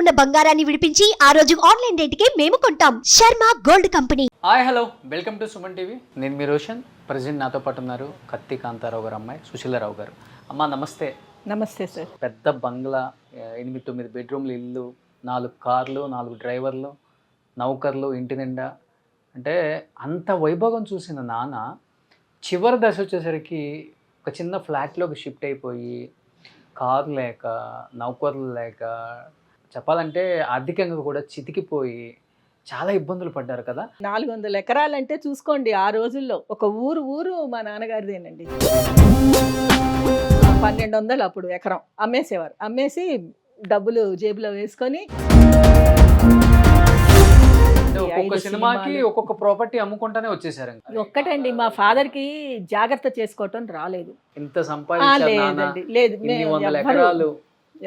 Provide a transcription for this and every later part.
ఉన్న బంగారాన్ని విడిపించి ఆ రోజు ఆన్లైన్ రేటుకే మేము కొంటాం. Sharma gold company. Hi hello, welcome to Suman TV. నేను మీ రోషన్. ప్రజెంట్ నాతో పాటు ఉన్నారు కత్తి కాంతారావు గారు అమ్మాయి సుశీలారావు గారు. అమ్మ నమస్తే. నమస్తే సార్. పెద్ద బంగ్లా, 8-9 బెడ్రూమ్లు ఇల్లు, 4 కార్లు, 4 డ్రైవర్లు, నౌకర్లు, ఇంటి నిండా. అంటే అంత వైభోగం చూసిన నాన్న చివరి దశ వచ్చేసరికి ఒక చిన్న ఫ్లాట్లోకి షిఫ్ట్ అయిపోయి కారు లేక, నౌకర్లు లేక, చెప్పాలంటే ఆర్థికంగా కూడా చితికిపోయి చాలా ఇబ్బందులు పడ్డారు కదా. 400 ఎకరాలంటే చూసుకోండి, ఆ రోజుల్లో ఒక ఊరు మా నాన్నగారిదేనండి. 1200 అప్పుడు ఎకరం అమ్మేసేవారు. అమ్మేసి డబ్బులు జేబులో వేసుకొని ఒక్కొక్క సినిమాకి ఒక్కొక్క ప్రాపర్టీ అమ్ముకుంటానే వచ్చేసారు. ఒక్కటండి, మా ఫాదర్ కి జాగ్రత్త చేసుకోవటం రాలేదు. ఇంత సంపాదించారు, లేదు, 100 ఎకరాలు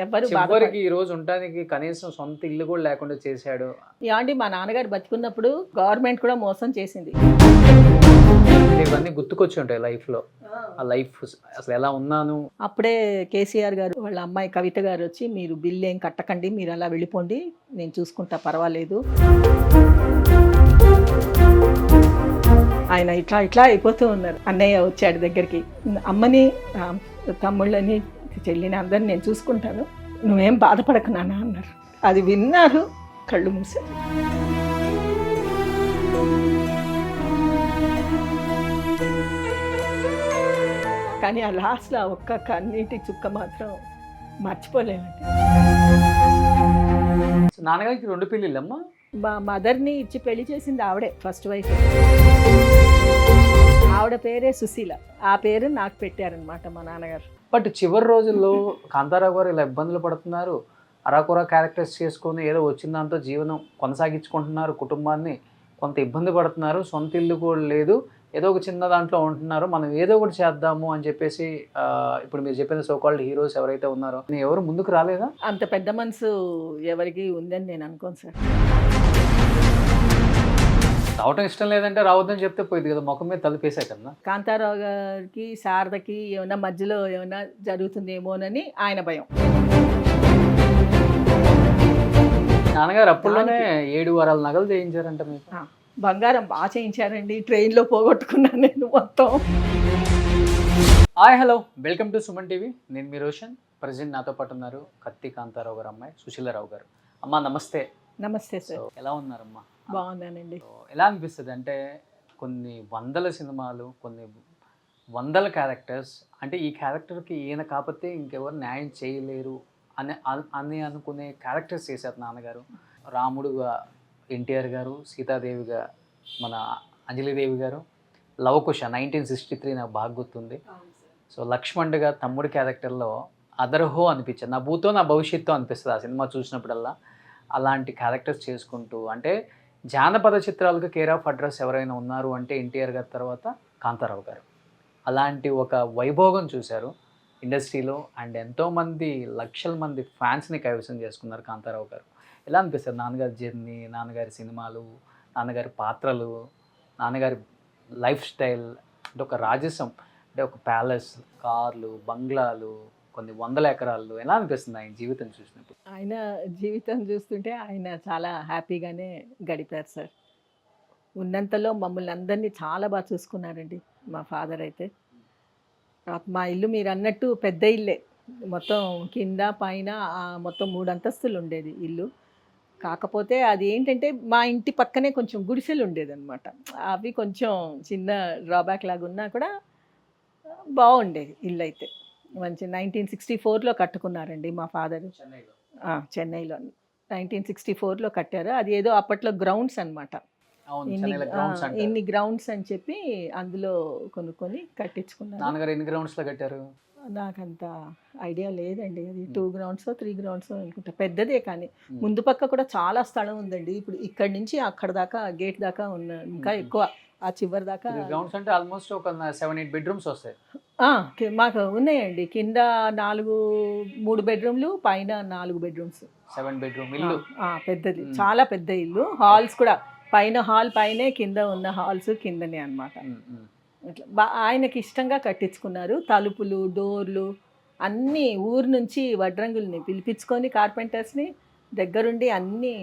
ఎవరు చివరికి ఈ రోజు ఉండడానికి కనీసం సొంత ఇల్లు కూడా లేకుండా చేశాడు. ఏమండి, మా నాన్నగారు బతికున్నప్పుడు గవర్నమెంట్ కూడా మోసం చేసింది. ఇవన్నీ గుర్తుకొచ్చి ఉంటాయి లైఫ్ లో. ఆ లైఫ్ అసలు ఎలా ఉన్నాను. అప్పుడే కేసీఆర్ గారు వాళ్ళ అమ్మాయి కవిత గారు వచ్చి, మీరు బిల్లు ఏం కట్టకండి, మీరు అలా వెళ్ళిపోండి, నేను చూసుకుంటా, పర్వాలేదు. ఆయన ఇట్లా అయిపోతూ ఉన్నారు. అన్నయ్య వచ్చాడు దగ్గరికి, అమ్మని, తమ్ముళ్ళని, చెల్లిని, అందరిని నేను చూసుకుంటాను, నువ్వేం బాధపడకు నాన్న అన్నారు. అది విన్నారు, కళ్ళు మూసారు. కానీ ఆ లాస్ట్లో ఒక్క కన్నీటి చుక్క మాత్రం మర్చిపోలేమండి. నాన్నగారికి 2 పెళ్ళిళ్ళమ్మా. మా మదర్ని ఇచ్చి పెళ్లి చేసింది ఆవిడే, ఫస్ట్ వైఫ్. ఆవిడ పేరే సుశీల. ఆ పేరు నాకు పెట్టారనమాట మా నాన్నగారు. బట్ చివరి రోజుల్లో కాంతారావు గారు ఇలా ఇబ్బందులు పడుతున్నారు, అరాకొరా క్యారెక్టర్స్ చేసుకొని ఏదో వచ్చిన దాంతో జీవనం కొనసాగించుకుంటున్నారు, కుటుంబాన్ని కొంత ఇబ్బంది పడుతున్నారు, సొంత ఇల్లు కూడా లేదు, ఏదో ఒక చిన్న దాంట్లో ఉంటున్నారు, మనం ఏదో ఒకటి చేద్దాము అని చెప్పేసి ఇప్పుడు మీరు చెప్పిన సోకాల్డ్ హీరోస్ ఎవరైతే ఉన్నారో ఎవరు ముందుకు రాలేదా? అంత పెద్ద మనసు ఎవరికి ఉందని నేను అనుకోను సార్. రావటం ఇష్టం లేదంటే రావద్దని చెప్తే పోయింది కదా, ముఖం మీద తలుపేసాయి కదా. కాంతారావు గారికి శారదకి ఏమైనా మధ్యలో ఏమైనా జరుగుతుందేమోనని ఆయన భయం. నాన్నగారు అప్పుల్లోనే 7 వారాల నగలు చేయించారంట మీకు. బంగారం బాగా చేయించారండి, ట్రైన్లో పోగొట్టుకున్నాను నేను మొత్తం. Hi hello, welcome to Suman TV. నేను మీ రోషన్. ప్రజెంట్ నాతో పాటు ఉన్నారు కత్తి కాంతారావు గారు అమ్మాయి సుశీలారావు గారు. అమ్మ నమస్తే. నమస్తే సార్. ఎలా ఉన్నారమ్మా? బాగున్నానండి. ఎలా అనిపిస్తుంది అంటే కొన్ని వందల సినిమాలు, కొన్ని వందల క్యారెక్టర్స్, అంటే ఈ క్యారెక్టర్కి ఈయన కాకపోతే ఇంకెవరు న్యాయం చేయలేరు అని అనుకునే క్యారెక్టర్స్ చేశారు నాన్నగారు. రాముడుగా ఎన్టీఆర్ గారు, సీతాదేవిగా మన అంజలిదేవి గారు, లవకుశ 1963 నాకు బాగా గుర్తుంది. సో లక్ష్మణుడిగా తమ్ముడి క్యారెక్టర్లో అదర్హో అనిపించింది, నా భూతో నా భవిష్యత్తు అనిపిస్తుంది ఆ సినిమా చూసినప్పుడల్లా. అలాంటి క్యారెక్టర్స్ చేసుకుంటూ, అంటే జానపద చిత్రాలకు కేర్ ఆఫ్ అడ్రస్ ఎవరైనా ఉన్నారు అంటే ఎన్టీఆర్ గారి తర్వాత కాంతారావు గారు. అలాంటి ఒక వైభోగం చూశారు ఇండస్ట్రీలో, అండ్ ఎంతోమంది లక్షల మంది ఫ్యాన్స్ని కైవసం చేసుకున్నారు కాంతారావు గారు. ఎలా అనిపిస్తుంది నాన్నగారి జర్నీ, నాన్నగారి సినిమాలు, నాన్నగారి పాత్రలు, నాన్నగారి లైఫ్ స్టైల్? అంటే ఒక రాజసం, అంటే ఒక ప్యాలెస్, కార్లు, బంగ్లాలు, కొన్ని 100 ఎకరాలు. ఎలా అనిపిస్తుంది ఆయన జీవితం చూసినప్పుడు? ఆయన జీవితం చూస్తుంటే ఆయన చాలా హ్యాపీగానే గడిపారు సార్. ఉన్నంతలో మమ్మల్ని అందరినీ చాలా బాగా చూసుకున్నారండి మా ఫాదర్ అయితే. మా ఇల్లు మీరు అన్నట్టు పెద్ద ఇల్లే, మొత్తం కింద పైన మొత్తం 3 అంతస్తులు ఉండేది ఇల్లు. కాకపోతే అది ఏంటంటే మా ఇంటి పక్కనే కొంచెం గుడిసెలు ఉండేదన్నమాట. అవి కొంచెం చిన్న డ్రాబ్యాక్ లాగా ఉన్నా కూడా బాగుండేది ఇల్లు అయితే. మంచి 1964లో కట్టుకున్నారండి మా ఫాదర్. చెన్నైలో 1964లో కట్టారు. అది ఏదో అప్పట్లో గ్రౌండ్స్ అనమాట, ఇన్ని గ్రౌండ్స్ అని చెప్పి అందులో కొనుక్కొని కట్టించుకున్నారు. నాన్నగారు ఎన్ని గ్రౌండ్స్లో కట్టారు? నాకంత ఐడియా లేదండి, అది 2 గ్రౌండ్స్ 3 గ్రౌండ్స్ అనుకుంటా, పెద్దదే. కానీ ముందు పక్క కూడా చాలా స్థలం ఉందండి. ఇప్పుడు ఇక్కడి నుంచి అక్కడ దాకా గేట్ దాకా ఉన్న, ఇంకా ఎక్కువ ఆ చివరి దాకా. గ్రౌండ్స్ అంటే ఆల్మోస్ట్ ఒక 7-8 బెడ్రూమ్స్ వస్తాయి. మాకు ఉన్నాయండి, కింద 3 బెడ్రూమ్లు, పైన 4 బెడ్రూమ్స్. 7 బెడ్రూమ్ ఇల్లు పెద్దది, చాలా పెద్ద ఇల్లు. హాల్స్ కూడా పైన హాల్ పైనే, కింద ఉన్న హాల్స్ కిందనే అనమాట. ఇట్లా ఆయనకి ఇష్టంగా కట్టించుకున్నారు. తలుపులు, డోర్లు అన్నీ ఊరు నుంచి వడ్రంగుల్ని పిలిపించుకొని, కార్పెంటర్స్ని దగ్గరుండి అన్నీ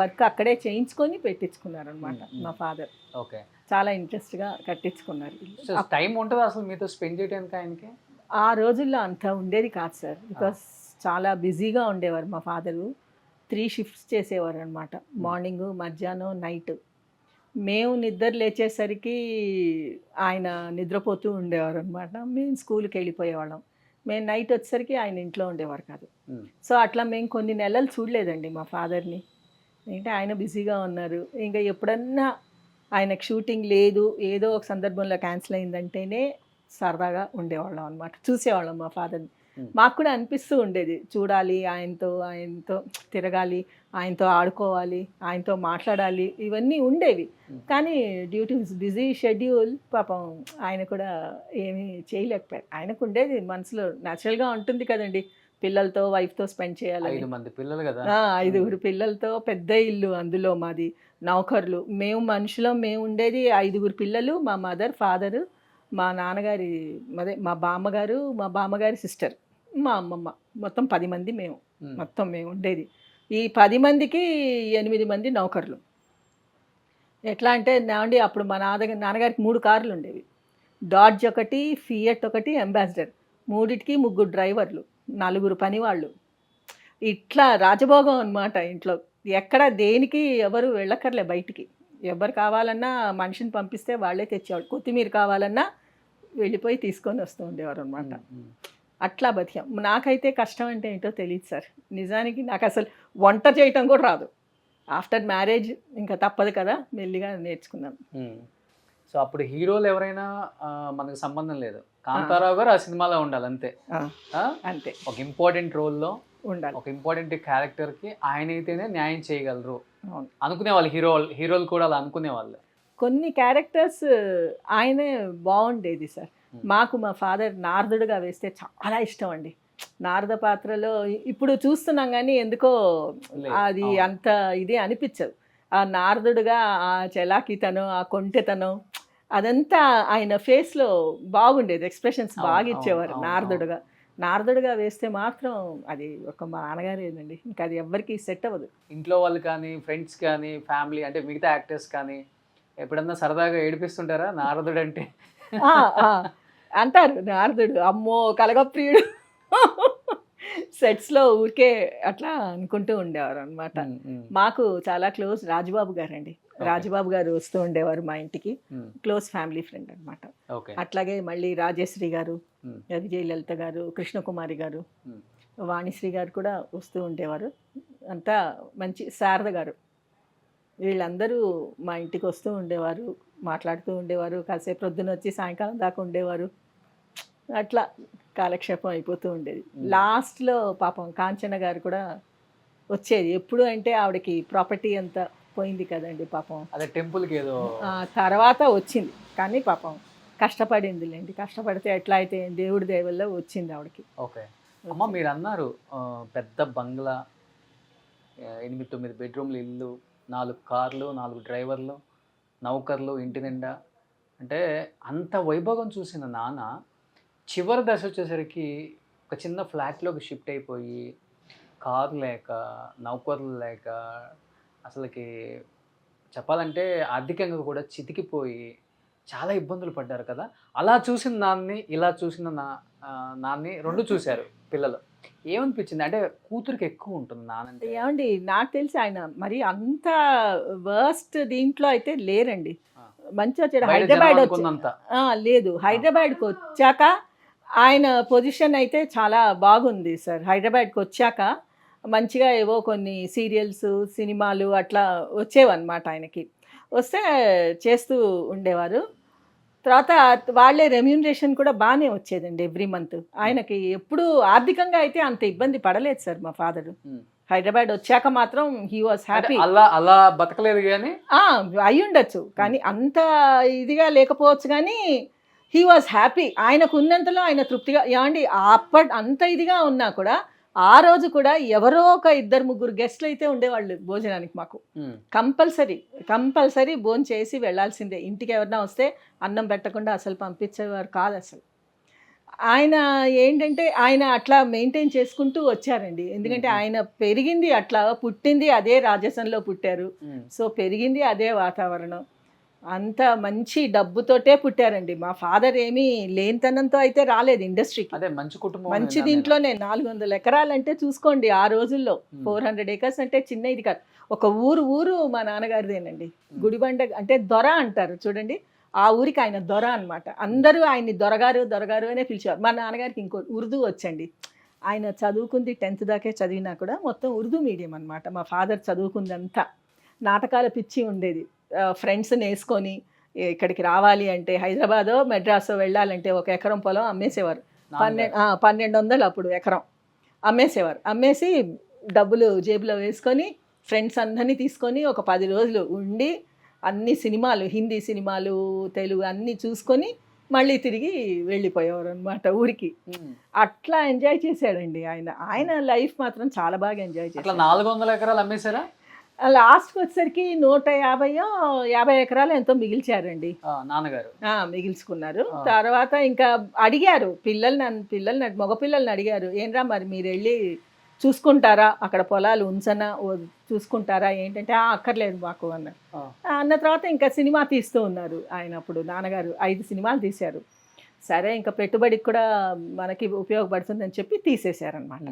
వర్క్ అక్కడే చేయించుకొని పెట్టించుకున్నారు అనమాట మా ఫాదర్. ఓకే. చాలా ఇంట్రెస్ట్గా కట్టించుకున్నారు ఇల్లు. సో టైం ఉంటుంది అసలు మీతో స్పెండ్ చేయడానికి ఆయనకి? ఆ రోజుల్లో అంత ఉండేది కాదు సార్, బికాస్ చాలా బిజీగా ఉండేవారు మా ఫాదరు. 3 షిఫ్ట్స్ చేసేవారు అనమాట, మార్నింగ్, మధ్యాహ్నం, నైట్. మేము నిద్ర లేచేసరికి ఆయన నిద్రపోతూ ఉండేవారు అనమాట. మేము స్కూల్కి వెళ్ళిపోయేవాళ్ళం. మేము నైట్ వచ్చేసరికి ఆయన ఇంట్లో ఉండేవారు కాదు. సో అట్లా మేము కొన్ని నెలలు చూడలేదండి మా ఫాదర్ని. అంటే ఆయన బిజీగా ఉన్నారు. ఇంకా ఎప్పుడన్నా ఆయనకు షూటింగ్ లేదు, ఏదో ఒక సందర్భంలో క్యాన్సిల్ అయిందంటేనే సరదాగా ఉండేవాళ్ళం అనమాట, చూసేవాళ్ళం మా ఫాదర్ని. మాకు కూడా అనిపిస్తూ ఉండేది, చూడాలి, ఆయనతో తిరగాలి, ఆయనతో ఆడుకోవాలి, ఆయనతో మాట్లాడాలి, ఇవన్నీ ఉండేవి. కానీ డ్యూ టు బిజీ షెడ్యూల్ పాపం ఆయన కూడా ఏమీ చేయలేకపోయారు. ఆయనకు ఉండేది మనసులో, న్యాచురల్గా ఉంటుంది కదండి, పిల్లలతో, వైఫ్తో స్పెండ్ చేయాలి. 5 మంది పిల్లలు కదా. 5 పిల్లలతో పెద్ద ఇల్లు, అందులో మాది నౌకర్లు, మేము మనుషులం, మేము ఉండేది 5 పిల్లలు, మా మదర్, ఫాదరు, మా నాన్నగారి మా బామ్మగారు, మా బామ్మగారి సిస్టర్, మా అమ్మమ్మ, మొత్తం 10 మంది మేము. మొత్తం మేము ఉండేది. ఈ 10 మందికి 8 మంది నౌకర్లు. ఎట్లా అంటే నాండి అప్పుడు మా నాన్నగారికి 3 కార్లు ఉండేవి, డాడ్జ్ ఒకటి, ఫియట్ ఒకటి, అంబాసిడర్. 3టికి 3 డ్రైవర్లు, 4 పనివాళ్ళు. ఇట్లా రాజభోగం అనమాట ఇంట్లో. ఎక్కడ దేనికి ఎవరు వెళ్ళక్కర్లే బయటికి. ఎవరు కావాలన్నా మనిషిని పంపిస్తే వాళ్ళే తెచ్చేవాళ్ళు. కొత్తిమీర కావాలన్నా వెళ్ళిపోయి తీసుకొని వస్తూ ఉండేవారు అనమాట. అట్లా బతికాం. నాకైతే కష్టం అంటే ఏంటో తెలియదు సార్, నిజానికి నాకు అసలు వంట చేయటం కూడా రాదు. ఆఫ్టర్ మ్యారేజ్ ఇంకా తప్పదు కదా, మెల్లిగా నేర్చుకున్నాను. సో అప్పుడు హీరోలు ఎవరైనా మనకు సంబంధం లేదు, కాంతారావు గారు ఆ సినిమాలో ఉండాలి అంతే. అంతే, ఒక ఇంపార్టెంట్ రోల్లో ఉండాలి, ఒక ఇంపార్టెంట్ క్యారెక్టర్కి ఆయన అయితేనే న్యాయం చేయగలరు అవును అనుకునేవాళ్ళు. హీరోలు కూడా అలా అనుకునేవాళ్ళు. కొన్ని క్యారెక్టర్స్ ఆయనే బాగుండేది సార్. మాకు మా ఫాదర్ నారదుడుగా వేస్తే చాలా ఇష్టం అండి. నారద పాత్రలో ఇప్పుడు చూస్తున్నాం కానీ ఎందుకో అది అంత ఇది అనిపించదు. ఆ నారదుడుగా ఆ చలాకీతనం, ఆ కొంటెతనం, అదంతా ఆయన ఫేస్లో బాగుండేది. ఎక్స్ప్రెషన్స్ బాగా ఇచ్చేవారు నారదుడుగా వేస్తే మాత్రం అది ఒక మా నాన్నగారేనండి, ఇంకా అది ఎవ్వరికి సెట్ అవ్వదు. ఇంట్లో వాళ్ళు కానీ, ఫ్రెండ్స్ కానీ, ఫ్యామిలీ అంటే మిగతా యాక్టర్స్ కానీ ఎప్పుడన్నా సరదాగా ఏడిపిస్తుంటారా నారదుడు అంటే? అంటారు, నారదుడు అమ్మో కలగప్రియుడు, సెట్స్లో ఊరికే అట్లా అనుకుంటూ ఉండేవారు అనమాట. మాకు చాలా క్లోజ్ రాజుబాబు గారు అండి. రాజుబాబు గారు వస్తూ ఉండేవారు మా ఇంటికి, క్లోజ్ ఫ్యామిలీ ఫ్రెండ్ అనమాట. అట్లాగే మళ్ళీ రాజేశ్రీ గారు, విజయలలిత గారు, కృష్ణకుమారి గారు, వాణిశ్రీ గారు కూడా వస్తూ ఉండేవారు. అంతా మంచి, శారద గారు, వీళ్ళందరూ మా ఇంటికి వస్తూ ఉండేవారు, మాట్లాడుతూ ఉండేవారు. కాసేపు ప్రొద్దున వచ్చి సాయంకాలం దాకా ఉండేవారు. అట్లా కాలక్షేపం అయిపోతూ ఉండేది. లాస్ట్లో పాపం కాంచన గారు కూడా వచ్చేది. ఎప్పుడు అంటే ఆవిడకి ప్రాపర్టీ అంతా పోయింది కదండి పాపం, అదే టెంపుల్కి ఏదో తర్వాత వచ్చింది. కానీ పాపం కష్టపడిందిలేండి, కష్టపడితే ఎట్లా అయితే దేవుడి దయవల్ల వచ్చింది ఆవిడకి. ఓకే అమ్మ, మీరు అన్నారు పెద్ద బంగ్లా, 8-9 బెడ్రూమ్లు ఇల్లు, 4 కార్లు, 4 డ్రైవర్లు, నౌకర్లు, ఇంటి నిండా. అంటే అంత వైభోగం చూసిన నాన్న చివరి దశ వచ్చేసరికి ఒక చిన్న ఫ్లాట్లోకి షిఫ్ట్ అయిపోయి, కారు లేక, నౌకర్లు లేక, అసలుకి చెప్పాలంటే ఆర్థికంగా కూడా చితికిపోయి చాలా ఇబ్బందులు పడ్డారు కదా. అలా చూసిన నాన్ని, ఇలా చూసిన నాన్ని 2 చూశారు పిల్లలు. ఏమనిపించింది? అంటే కూతురికి ఎక్కువ ఉంటుంది నానంటే. ఏమండి, నాకు తెలిసి ఆయన మరి అంత వర్స్ట్ దీంట్లో అయితే లేరండి. మంచిగా చెడు హైదరాబాద్ లేదు, హైదరాబాద్కి వచ్చాక ఆయన పొజిషన్ అయితే చాలా బాగుంది సార్. హైదరాబాద్కి వచ్చాక మంచిగా ఏవో కొన్ని సీరియల్స్, సినిమాలు అట్లా వచ్చేవన్నమాట ఆయనకి. వస్తే చేస్తూ ఉండేవారు. తర్వాత వాళ్ళే రెమ్యూనరేషన్ కూడా బాగానే వచ్చేదండి ఎవ్రీ మంత్. ఆయనకి ఎప్పుడు ఆర్థికంగా అయితే అంత ఇబ్బంది పడలేదు సార్ మా ఫాదర్. హైదరాబాద్ వచ్చాక మాత్రం హీ వాజ్ హ్యాపీ. అలా బతకలేదు కానీ అయి ఉండొచ్చు, కానీ అంత ఇదిగా లేకపోవచ్చు, కానీ హీ వాజ్ హ్యాపీ. ఆయనకు ఉన్నంతలో ఆయన తృప్తిగా. ఏమండి అంత ఇదిగా ఉన్నా కూడా ఆ రోజు కూడా ఎవరో ఒక 2-3 గెస్ట్లు అయితే ఉండేవాళ్ళు భోజనానికి. మాకు కంపల్సరీ భోజనం చేసి వెళ్ళాల్సిందే. ఇంటికి ఎవరన్నా వస్తే అన్నం పెట్టకుండా అసలు పంపించేవారు కాదు అసలు. ఆయన ఏంటంటే ఆయన అట్లా మెయింటైన్ చేసుకుంటూ వచ్చారండి. ఎందుకంటే ఆయన పెరిగింది అట్లా, పుట్టింది అదే రాజస్థాన్లో పుట్టారు. సో పెరిగింది అదే వాతావరణం. అంత మంచి డబ్బుతోటే పుట్టారండి. మా ఫాదర్ ఏమీ లేనితనంతో అయితే రాలేదు ఇండస్ట్రీకి. అదే మంచి కుటుంబం మంచి దీంట్లోనే 400 ఎకరాలంటే చూసుకోండి ఆ రోజుల్లో. 400 acres అంటే చిన్న ఇది కాదు. ఒక ఊరు మా నాన్నగారిదేనండి. గుడిబండ అంటే దొర అంటారు చూడండి, ఆ ఊరికి ఆయన దొర అనమాట. అందరూ ఆయన్ని దొరగారు అనే పిలిచేవారు. మా నాన్నగారికి ఇంకో ఉర్దూ వచ్చండి. ఆయన చదువుకుంది 10th దాకే చదివినా కూడా మొత్తం ఉర్దూ మీడియం అనమాట. మా ఫాదర్ చదువుకుందంతా. నాటకాల పిచ్చి ఉండేది. ఫ్రెండ్స్ని వేసుకొని ఇక్కడికి రావాలి అంటే హైదరాబాదో మెడ్రాసో వెళ్ళాలంటే 1 ఎకరం పొలం అమ్మేసేవారు. 1200 అప్పుడు ఎకరం అమ్మేసేవారు. అమ్మేసి డబ్బులు జేబులో వేసుకొని ఫ్రెండ్స్ అందరినీ తీసుకొని ఒక 10 రోజులు ఉండి అన్ని సినిమాలు, హిందీ సినిమాలు, తెలుగు అన్నీ చూసుకొని మళ్ళీ తిరిగి వెళ్ళిపోయేవారు అనమాట ఊరికి. అట్లా ఎంజాయ్ చేశాడండి ఆయన. ఆయన లైఫ్ మాత్రం చాలా బాగా ఎంజాయ్ చేశాడు. 400 ఎకరాలు అమ్మేశారా? లాస్ట్కి వచ్చేసరికి 150 ఎకరాలు ఎంతో మిగిల్చారండి నాన్నగారు. మిగిల్చుకున్నారు. తర్వాత ఇంకా అడిగారు పిల్లల్ని మగపిల్లల్ని అడిగారు, ఏంరా మరి మీరు వెళ్ళి చూసుకుంటారా, అక్కడ పొలాలు ఉంచనా చూసుకుంటారా ఏంటంటే అక్కర్లేదు మాకు అన్నారు. అన్న తర్వాత ఇంకా సినిమా తీస్తూ ఉన్నారు ఆయన. అప్పుడు నాన్నగారు 5 సినిమాలు తీశారు. సరే ఇంకా పెట్టుబడికి కూడా మనకి ఉపయోగపడుతుందని చెప్పి తీసేశారనమాట.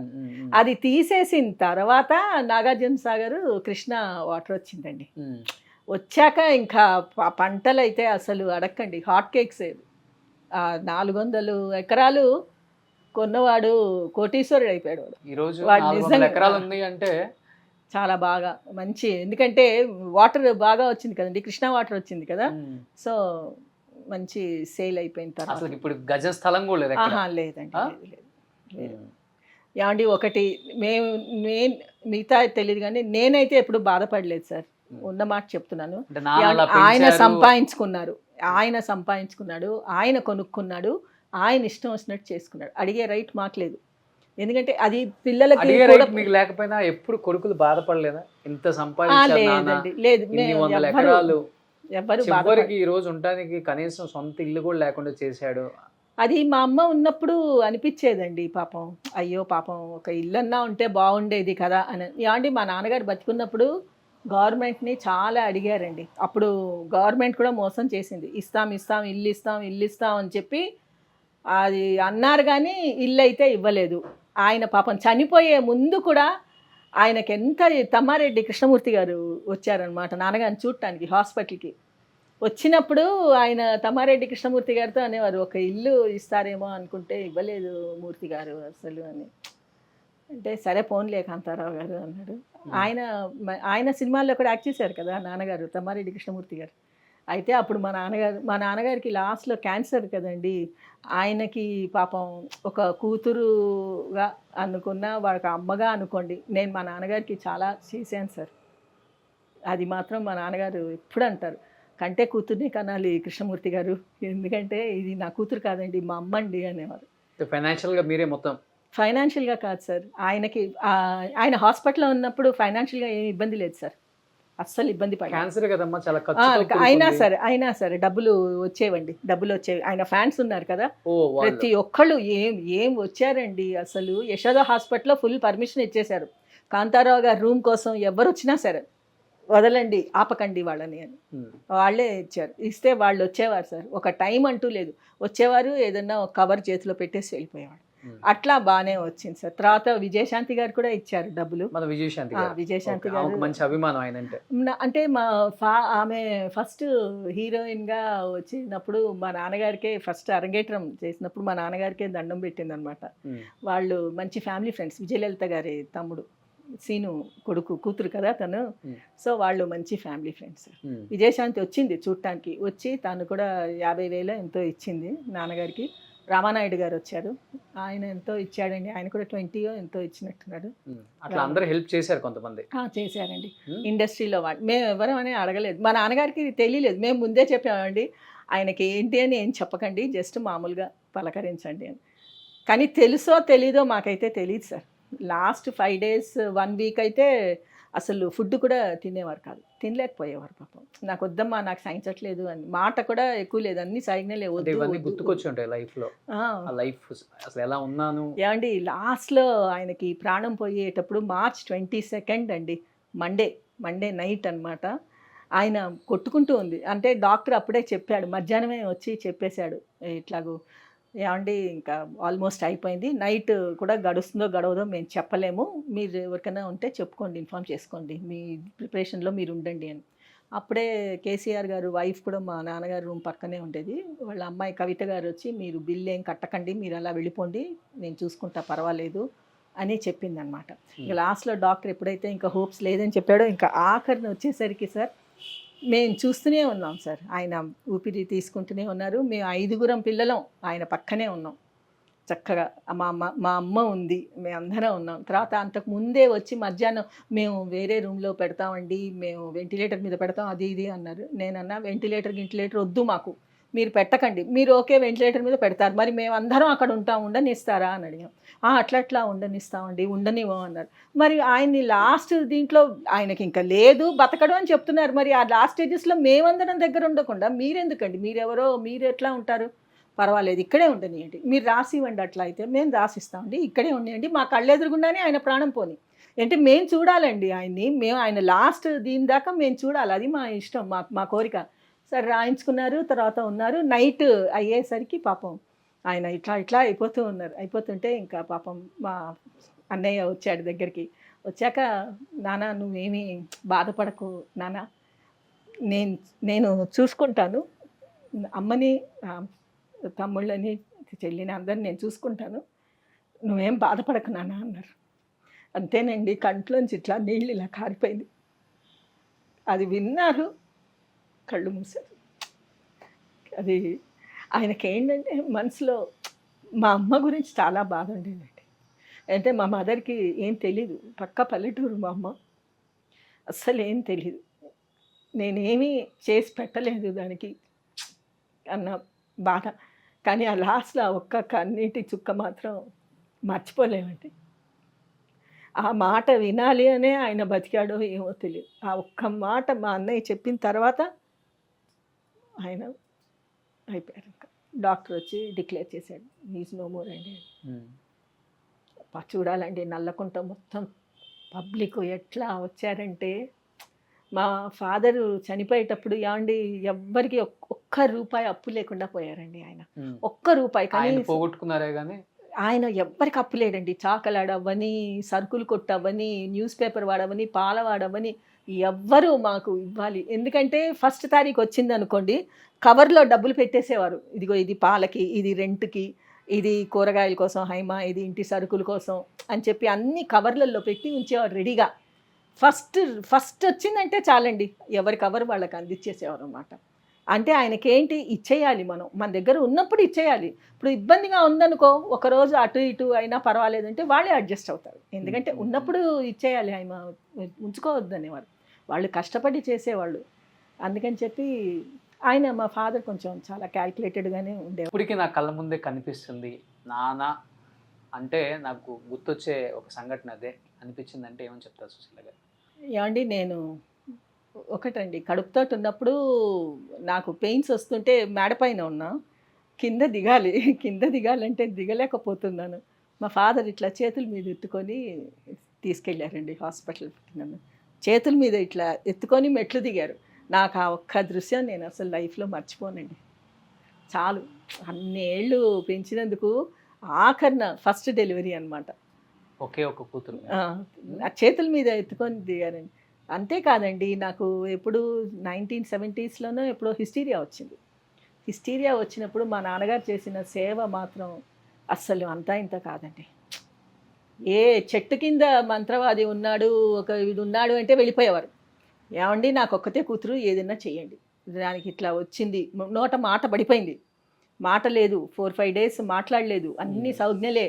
అది తీసేసిన తర్వాత నాగార్జున సాగర్ కృష్ణ వాటర్ వచ్చిందండి. వచ్చాక ఇంకా పంటలు అయితే అసలు అడక్కండి, హాట్ కేక్స్. 400 ఎకరాలు కొన్నవాడు కోటీశ్వరుడు అయిపోయాడు. అంటే చాలా బాగా మంచి, ఎందుకంటే వాటర్ బాగా వచ్చింది కదండి, కృష్ణా వాటర్ వచ్చింది కదా. సో మంచి సేల్ అయిపోయిన తర్వాత ఇప్పుడు గజ స్థలం కూడా లేదండి. ఏమండి ఒకటి మేము మిగతా తెలియదు కానీ నేనైతే ఎప్పుడు బాధపడలేదు సార్, ఉన్న మాట చెప్తున్నాను. ఆయన సంపాదించుకున్నారు, ఆయన కొనుక్కున్నాడు, ఆయన ఇష్టం వచ్చినట్టు చేసుకున్నాడు. అడిగే రైట్ మాకు లేదు. ఎందుకంటే అది పిల్లలకి లేకపోయినా ఎప్పుడు కొడుకులు బాధపడలేదా? ఇంత సంపాదించారు లేదు, ఎవరికి ఈ రోజు ఉండడానికి కనీసం సొంత ఇల్లు కూడా లేకుండా చేశాడు. అది మా అమ్మ ఉన్నప్పుడు అనిపించేదండి, పాపం అయ్యో పాపం ఒక ఇల్లన్నా ఉంటే బాగుండేది కదా అని. ఏమండి మా నాన్నగారు బతుకున్నప్పుడు గవర్నమెంట్ని చాలా అడిగారండి. అప్పుడు గవర్నమెంట్ కూడా మోసం చేసింది. ఇస్తాం ఇల్లు ఇస్తాం అని చెప్పి అది అన్నారు కానీ ఇల్లు అయితే ఇవ్వలేదు. ఆయన పాపం చనిపోయే ముందు కూడా ఆయనకి ఎంత తమ్మారెడ్డి కృష్ణమూర్తి గారు వచ్చారనమాట నాన్నగారిని చూడటానికి హాస్పిటల్కి. వచ్చినప్పుడు ఆయన తమ్మారెడ్డి కృష్ణమూర్తి గారితో అనేవారు, ఒక ఇల్లు ఇస్తారేమో అనుకుంటే ఇవ్వలేదు మూర్తి గారు అసలు అని. అంటే సరే పోన్లే కాంతారావు గారు అన్నాడు. ఆయన సినిమాల్లో కూడా యాక్ట్ చేశారు కదా నాన్నగారు, తమ్మారెడ్డి కృష్ణమూర్తి గారు. అయితే అప్పుడు మా నాన్నగారికి లాస్ట్లో క్యాన్సర్ కదండి. ఆయనకి పాపం ఒక కూతురుగా అనుకున్న వాళ్ళకి అమ్మగా అనుకోండి, నేను మా నాన్నగారికి చాలా చేశాను సార్. అది మాత్రం మా నాన్నగారు ఎప్పుడు అంటారు, కంటే కూతుర్ని కనాలి కృష్ణమూర్తి గారు, ఎందుకంటే ఇది నా కూతురు కాదండి మా అమ్మ అండి అనేవారు. ఫైనాన్షియల్గా మీరే మొత్తం? ఫైనాన్షియల్గా కాదు సార్, ఆయన హాస్పిటల్లో ఉన్నప్పుడు ఫైనాన్షియల్గా ఏమి ఇబ్బంది లేదు సార్, అస్సలు ఇబ్బంది పడలేదు. అయినా సరే డబ్బులు వచ్చేవి. ఆయన ఫ్యాన్స్ ఉన్నారు కదా, ప్రతి ఒక్కళ్ళు ఏం వచ్చారండి. అసలు యశోద హాస్పిటల్లో ఫుల్ పర్మిషన్ ఇచ్చేశారు. కాంతారావు గారు రూమ్ కోసం ఎవరు వచ్చినా సరే వదలండి, ఆపకండి వాళ్ళని అని వాళ్ళే ఇచ్చారు. ఇస్తే వాళ్ళు వచ్చేవారు సార్, ఒక టైం అంటూ లేదు, వచ్చేవారు, ఏదన్నా ఒక కవర్ చేతిలో పెట్టేసి వెళ్ళిపోయేవాడు. అట్లా బాగానే వచ్చింది సార్. తర్వాత విజయశాంతి గారు కూడా ఇచ్చారు డబ్బులు. విజయశాంతి గారు మంచి అభిమానం ఆయన అంటే ఆమె ఫస్ట్ హీరోయిన్గా వచ్చినప్పుడు మా నాన్నగారికే ఫస్ట్ అరంగేట్రం చేసినప్పుడు మా నాన్నగారికే దండం పెట్టింది అనమాట. వాళ్ళు మంచి ఫ్యామిలీ ఫ్రెండ్స్, విజయలలిత గారి తమ్ముడు సీను కూతురు కదా తను. సో వాళ్ళు మంచి ఫ్యామిలీ ఫ్రెండ్స్. విజయశాంతి వచ్చింది చూడటానికి, వచ్చి తను కూడా 50,000 ఎంతో ఇచ్చింది నాన్నగారికి. రామానాయుడు గారు వచ్చారు, ఆయన ఎంతో ఇచ్చాడండి, ఆయన కూడా 20 ఎంతో ఇచ్చినట్టున్నాడు. అట్లా అందరూ హెల్ప్ చేశారు కొంతమంది. చేశారండి ఇండస్ట్రీలో వాళ్ళు. మేము ఎవరు అని అడగలేదు, మా నాన్నగారికి తెలియలేదు, మేము ముందే చెప్పామండి ఆయనకి ఏంటి అని ఏం చెప్పకండి, జస్ట్ మామూలుగా పలకరించండి అని. కానీ తెలుసో తెలీదో మాకైతే తెలియదు సార్. లాస్ట్ 5 days 1 week అయితే అసలు ఫుడ్ కూడా తినేవారు కాదు, తినలేకపోయేవారు పాపం. నాకు వద్దమ్మా, నాకు సహించట్లేదు అని, మాట కూడా ఎక్కువ లేదు, అన్ని సైగ్నలే అంటే వద్దు ఇవన్నీ వద్దు. గుర్తుకొచ్చి ఉంటాయి లైఫ్లో, ఆ, ఆ లైఫ్ అసలు ఎలా ఉన్నాను. ఏమండి లాస్ట్లో ఆయనకి ప్రాణం పోయేటప్పుడు March 22 అండి, మండే నైట్ అన్నమాట. ఆయన కొట్టుకుంటూ ఉంది, అంటే డాక్టర్ అప్పుడే చెప్పాడు, మధ్యాహ్నమే వచ్చి చెప్పేశాడు ఇట్లాగూ, ఏమండి ఇంకా ఆల్మోస్ట్ అయిపోయింది, నైట్ కూడా గడుస్తుందో గడవదో మేము చెప్పలేము, మీరు ఎవరికైనా ఉంటే చెప్పుకోండి, ఇన్ఫామ్ చేసుకోండి, మీ ప్రిపరేషన్లో మీరు ఉండండి అని. అప్పుడే కేసీఆర్ గారు వైఫ్ కూడా మా నాన్నగారు రూమ్ పక్కనే ఉండేది, వాళ్ళ అమ్మాయి కవిత గారు వచ్చి, మీరు బిల్ ఏం కట్టకండి, మీరు అలా వెళ్ళిపోండి, నేను చూసుకుంటా పర్వాలేదు అని చెప్పిందనమాట. ఇక లాస్ట్లో డాక్టర్ ఎప్పుడైతే ఇంకా హోప్స్ లేదని చెప్పాడో, ఇంకా ఆఖరిని వచ్చేసరికి సార్ మేము చూస్తూనే ఉన్నాం సార్, ఆయన ఊపిరి తీసుకుంటూనే ఉన్నారు, మేము 5 పిల్లలం ఆయన పక్కనే ఉన్నాం చక్కగా. మా అమ్మ ఉంది, మేమందరం ఉన్నాం. తర్వాత అంతకు ముందే వచ్చి మధ్యాహ్నం మేము వేరే రూమ్లో పెడతామండి, మేము వెంటిలేటర్ మీద పెడతాం అది ఇది అన్నారు. నేనన్నా వెంటిలేటర్ వద్దు మాకు, మీరు పెట్టకండి, మీరు ఓకే వెంటిలేటర్ మీద పెడతారు, మరి మేమందరం అక్కడ ఉంటాం, ఉండనిస్తారా అని అడిగాం. అట్లా ఉండనిస్తామండి, ఉండనివ్వం అన్నారు. మరి ఆయన్ని లాస్ట్ దీంట్లో ఆయనకి ఇంకా లేదు బతకడం అని చెప్తున్నారు, మరి ఆ లాస్ట్ స్టేజెస్లో మేమందరం దగ్గర ఉండకుండా మీరెందుకండి, మీరెవరో, మీరు ఎట్లా ఉంటారు, పర్వాలేదు ఇక్కడే ఉండనియండి, మీరు రాసి ఇవ్వండి, అట్లా అయితే మేము రాసిస్తామండి, ఇక్కడే ఉండేయండి, మా కళ్ళెదురుగుండానే ఆయన ప్రాణం పోని, అంటే మేము చూడాలండి ఆయన్ని, మేము ఆయన లాస్ట్ దీని దాకా మేము చూడాలి, అది మా ఇష్టం, మా కోరిక. సరే రాయించుకున్నారు, తర్వాత ఉన్నారు. నైట్ అయ్యేసరికి పాపం ఆయన ఇట్లా అయిపోతుంటే ఇంకా పాపం మా అన్నయ్య వచ్చాడు దగ్గరికి. వచ్చాక, నాన్న నువ్వేమీ బాధపడకు నాన్న, నేను చూసుకుంటాను, అమ్మని తమ్ముళ్ళని చెల్లిని అందరిని నేను చూసుకుంటాను, నువ్వేం బాధపడకు నాన్న అన్నారు. అంతేనండి, కంట్లోంచి ఇట్లా నీళ్ళు ఇలా కారిపోయింది. అది విన్నారు, కళ్ళు మూసారు. అది ఆయనకి ఏంటంటే మనసులో మా అమ్మ గురించి చాలా బాధ ఉండేదండి. అంటే మా మదర్కి ఏం తెలీదు, పక్క పల్లెటూరు మా అమ్మ, అస్సలు ఏం తెలీదు, నేనేమీ చేసి పెట్టలేదు దానికి అన్న బాధ. కానీ ఆ లాస్ట్లో ఒక్క కన్నీటి చుక్క మాత్రం మర్చిపోలేమండి. ఆ మాట వినాలి అనే ఆయన బతికాడో ఏమో తెలియదు. ఆ ఒక్క మాట మా అన్నయ్య చెప్పిన తర్వాత ఆయన అయిపోయారు. ఇంకా డాక్టర్ వచ్చి డిక్లేర్ చేశాడు, ఈజ్ నో మోర్ అండి. చూడాలండి నల్లకుంట మొత్తం పబ్లిక్ ఎట్లా వచ్చారంటే, మా ఫాదరు చనిపోయేటప్పుడు ఏమండి ఎవ్వరికి ఒక్క రూపాయి అప్పు లేకుండా పోయారండి ఆయన, ఒక్క రూపాయి. కానీ పోగొట్టుకున్నారే కానీ ఆయన ఎవ్వరికి అప్పు లేడండి, చాకలాడవని, సరుకులు కొట్టవని, న్యూస్ పేపర్ వాడవని, పాల వాడవని, ఎవ్వరూ మాకు ఇవ్వాలి. ఎందుకంటే 1వ తారీఖు వచ్చింది అనుకోండి, కవర్లో డబ్బులు పెట్టేసేవారు, ఇదిగో ఇది పాలకి, ఇది రెంట్కి, ఇది కూరగాయల కోసం హైమా, ఇది ఇంటి సరుకుల కోసం అని చెప్పి అన్ని కవర్లలో పెట్టి ఉంచేవారు రెడీగా. ఫస్ట్ వచ్చిందంటే చాలండి, ఎవరి కవర్ వాళ్ళకి అందించేసేవారు అన్నమాట. అంటే ఆయనకేంటి, ఇచ్చేయాలి, మన దగ్గర ఉన్నప్పుడు ఇచ్చేయాలి. ఇప్పుడు ఇబ్బందిగా ఉందనుకో, ఒకరోజు అటు ఇటు అయినా పర్వాలేదు అంటే వాళ్ళే అడ్జస్ట్ అవుతారు, ఎందుకంటే ఉన్నప్పుడు ఇచ్చేయాలి, ఆయన ఉంచుకోవద్దు అనేవారు, వాళ్ళు కష్టపడి చేసేవాళ్ళు. అందుకని చెప్పి ఆయన, మా ఫాదర్ కొంచెం చాలా క్యాల్కులేటెడ్గానే ఉండేవారు. ఇప్పటికీ నా కళ్ళ ముందే కనిపిస్తుంది నాన్న అంటే, నాకు గుర్తొచ్చే ఒక సంఘటన అదే అనిపించింది. అంటే ఏమని చెప్తారు సుశీల గారు? ఏమండి, నేను ఒకటండి, కడుపుతో ఉన్నప్పుడు నాకు పెయిన్స్ వస్తుంటే మేడపైన ఉన్నా, కింద దిగాలంటే దిగలేకపోతున్నాను. మా ఫాదర్ ఇట్లా చేతుల మీద ఎత్తుకొని తీసుకెళ్ళారండి హాస్పిటల్కి, నన్ను చేతుల మీద ఇట్లా ఎత్తుకొని మెట్లు దిగారు. నాకు ఆ ఒక్క దృశ్యం నేను అసలు లైఫ్లో మర్చిపోనండి. చాలు, అన్నేళ్ళు పెంచినందుకు ఆఖరిన ఫస్ట్ డెలివరీ అనమాట, ఒకే ఒక కూతురు ఆ చేతుల మీద ఎత్తుకొని దిగారండి. అంతేకాదండి, నాకు ఎప్పుడు 1970s ఎప్పుడో హిస్టీరియా వచ్చింది. హిస్టీరియా వచ్చినప్పుడు మా నాన్నగారు చేసిన సేవ మాత్రం అస్సలు అంతా ఇంత కాదండి. ఏ చెట్టు కింద మంత్రవాది ఉన్నాడు, ఒక ఇది ఉన్నాడు అంటే వెళ్ళిపోయేవారు. ఏమండి, నాకు ఒక్కతే కూతురు, ఏదైనా చెయ్యండి, దానికి ఇట్లా వచ్చింది, నోట మాట పడిపోయింది, మాట లేదు, 4-5 days మాట్లాడలేదు, అన్ని సౌజ్ఞలే.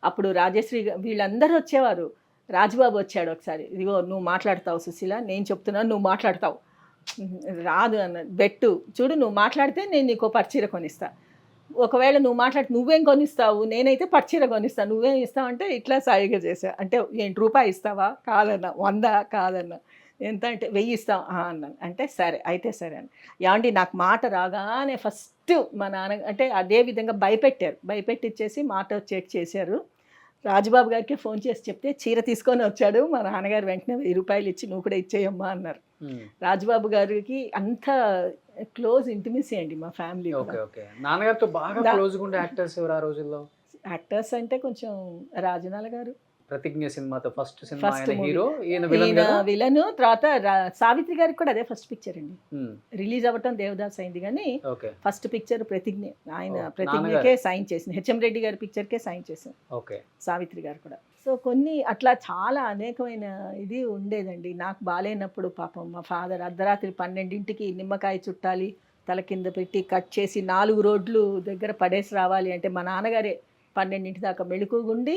అప్పుడు రాజశ్రీ వీళ్ళందరూ వచ్చేవారు. రాజుబాబు వచ్చాడు ఒకసారి, ఇదిగో నువ్వు మాట్లాడతావు సుశీల, నేను చెప్తున్నాను నువ్వు మాట్లాడతావు, రాదు అన్న బెట్టు చూడు, నువ్వు మాట్లాడితే నేను నీకు పర్చీర కొనిస్తా. ఒకవేళ నువ్వు మాట్లాడి నువ్వేం కొనిస్తావు, నేనైతే పట్టుచీర కొనిస్తాను, నువ్వేం ఇస్తావు అంటే ఇట్లా సాయిగా చేసా. అంటే ఏంటి రూపాయి ఇస్తావా, కాదన్నా. 100 కాదన్నా. ఎంత అంటే 1000 ఇస్తాం అన్నాను. అంటే సరే అయితే సరే అని. ఏమండి నాకు మాట రాగానే ఫస్ట్ మా నాన్న అంటే అదే విధంగా భయపెట్టిచ్చేసి మాట చెక్ చేశారు. రాజుబాబు గారికి ఫోన్ చేసి చెప్తే చీర తీసుకొని వచ్చాడు. మా నాన్నగారు వెంటనే 1000 రూపాయలు ఇచ్చి నువ్వు కూడా ఇచ్చేయమ్మా అన్నారు. రాజుబాబు గారికి అంత క్లోజ్ ఇంటిమసీ అండి మా ఫ్యామిలీ. Okay okay. నాన్నగారితో బాగా క్లోజ్గా ఉండే యాక్టర్స్ ఎవరు ఆ రోజుల్లో? యాక్టర్స్ అంటే కొంచెం రాజనాల గారు, ప్రతిజ్ఞ సినిమాతో ఫస్ట్ సినిమా ఫస్ట్ ఆయన హీరో, ఈయన విలన్ కదా. విలను. తర్వాత సావిత్రి గారికి కూడా అదే ఫస్ట్ పిక్చర్ అండి. రిలీజ్ అవ్వటం దేవదాస్ అయింది కానీ ఓకే ఫస్ట్ పిక్చర్ ప్రతిజ్ఞ. ఆయన ఓ, ప్రతిజ్ఞకే సైన్ చేసింది. హెచ్ఎం రెడ్డి గారి పిక్చర్కే సైన్ చేసింది ఓకే. సావిత్రి గారు కూడా. సో కొన్ని అట్లా చాలా అనేకమైన ఇది ఉండేదండి. నాకు బాగాలేనప్పుడు పాపం మా ఫాదర్ అర్ధరాత్రి 12ంటికి నిమ్మకాయ చుట్టాలి, తల కింద పెట్టి కట్ చేసి 4 రోడ్లు దగ్గర పడేసి రావాలి అంటే మా నాన్నగారే 12ంటి దాకా మెళుకుగుండి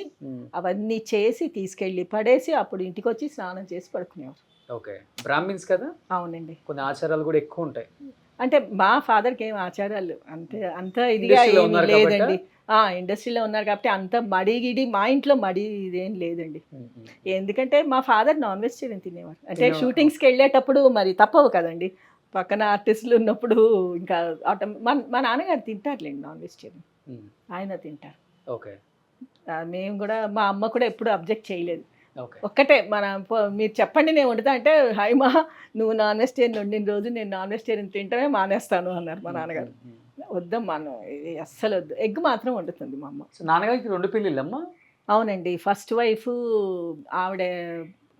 అవన్నీ చేసి తీసుకెళ్ళి పడేసి అప్పుడు ఇంటికి వచ్చి స్నానం చేసి పడుకునేవారు. ఓకే. బ్రాహ్మిన్స్ కదా. అవునండి. కొన్ని ఆచారాలు కూడా ఎక్కువ ఉంటాయి. అంటే మా ఫాదర్కి ఏం ఆచారాలు అంత ఇదిగా ఇండస్ట్రీలో ఏమీ ఉన్నారు లేదండి. ఇండస్ట్రీలో ఉన్నారు కాబట్టి అంత మడిగిడి మా ఇంట్లో మడి ఇదేం లేదండి. ఎందుకంటే మా ఫాదర్ నాన్ వెజిటేరియన్ తినేవారు. అంటే షూటింగ్స్కి వెళ్ళేటప్పుడు మరి తప్పవు కదండి, పక్కన ఆర్టిస్టులు ఉన్నప్పుడు ఇంకా మా నాన్నగారు తింటారులేండి నాన్ వెజిటేరియన్, ఆయన తింటారు. ఓకే. మేము కూడా మా అమ్మ కూడా ఎప్పుడు అబ్జెక్ట్ చేయలేదు. ఓకే. ఒక్కటే మీరు చెప్పండి నేను వండుతా అంటే హైమా నువ్వు నాన్ వెజిటేరియన్ వండిన రోజు నేను నాన్ వెజిటేరియన్ తింటమే మానేస్తాను అన్నారు మా నాన్నగారు. వద్దమ్మా ఇది అస్సలు వద్దు, ఎగ్ మాత్రం వండుతుంది మా అమ్మ. నాన్నగారికి 2 పెళ్ళిళ్ళమ్మా? అవునండి. ఫస్ట్ వైఫ్ ఆవిడ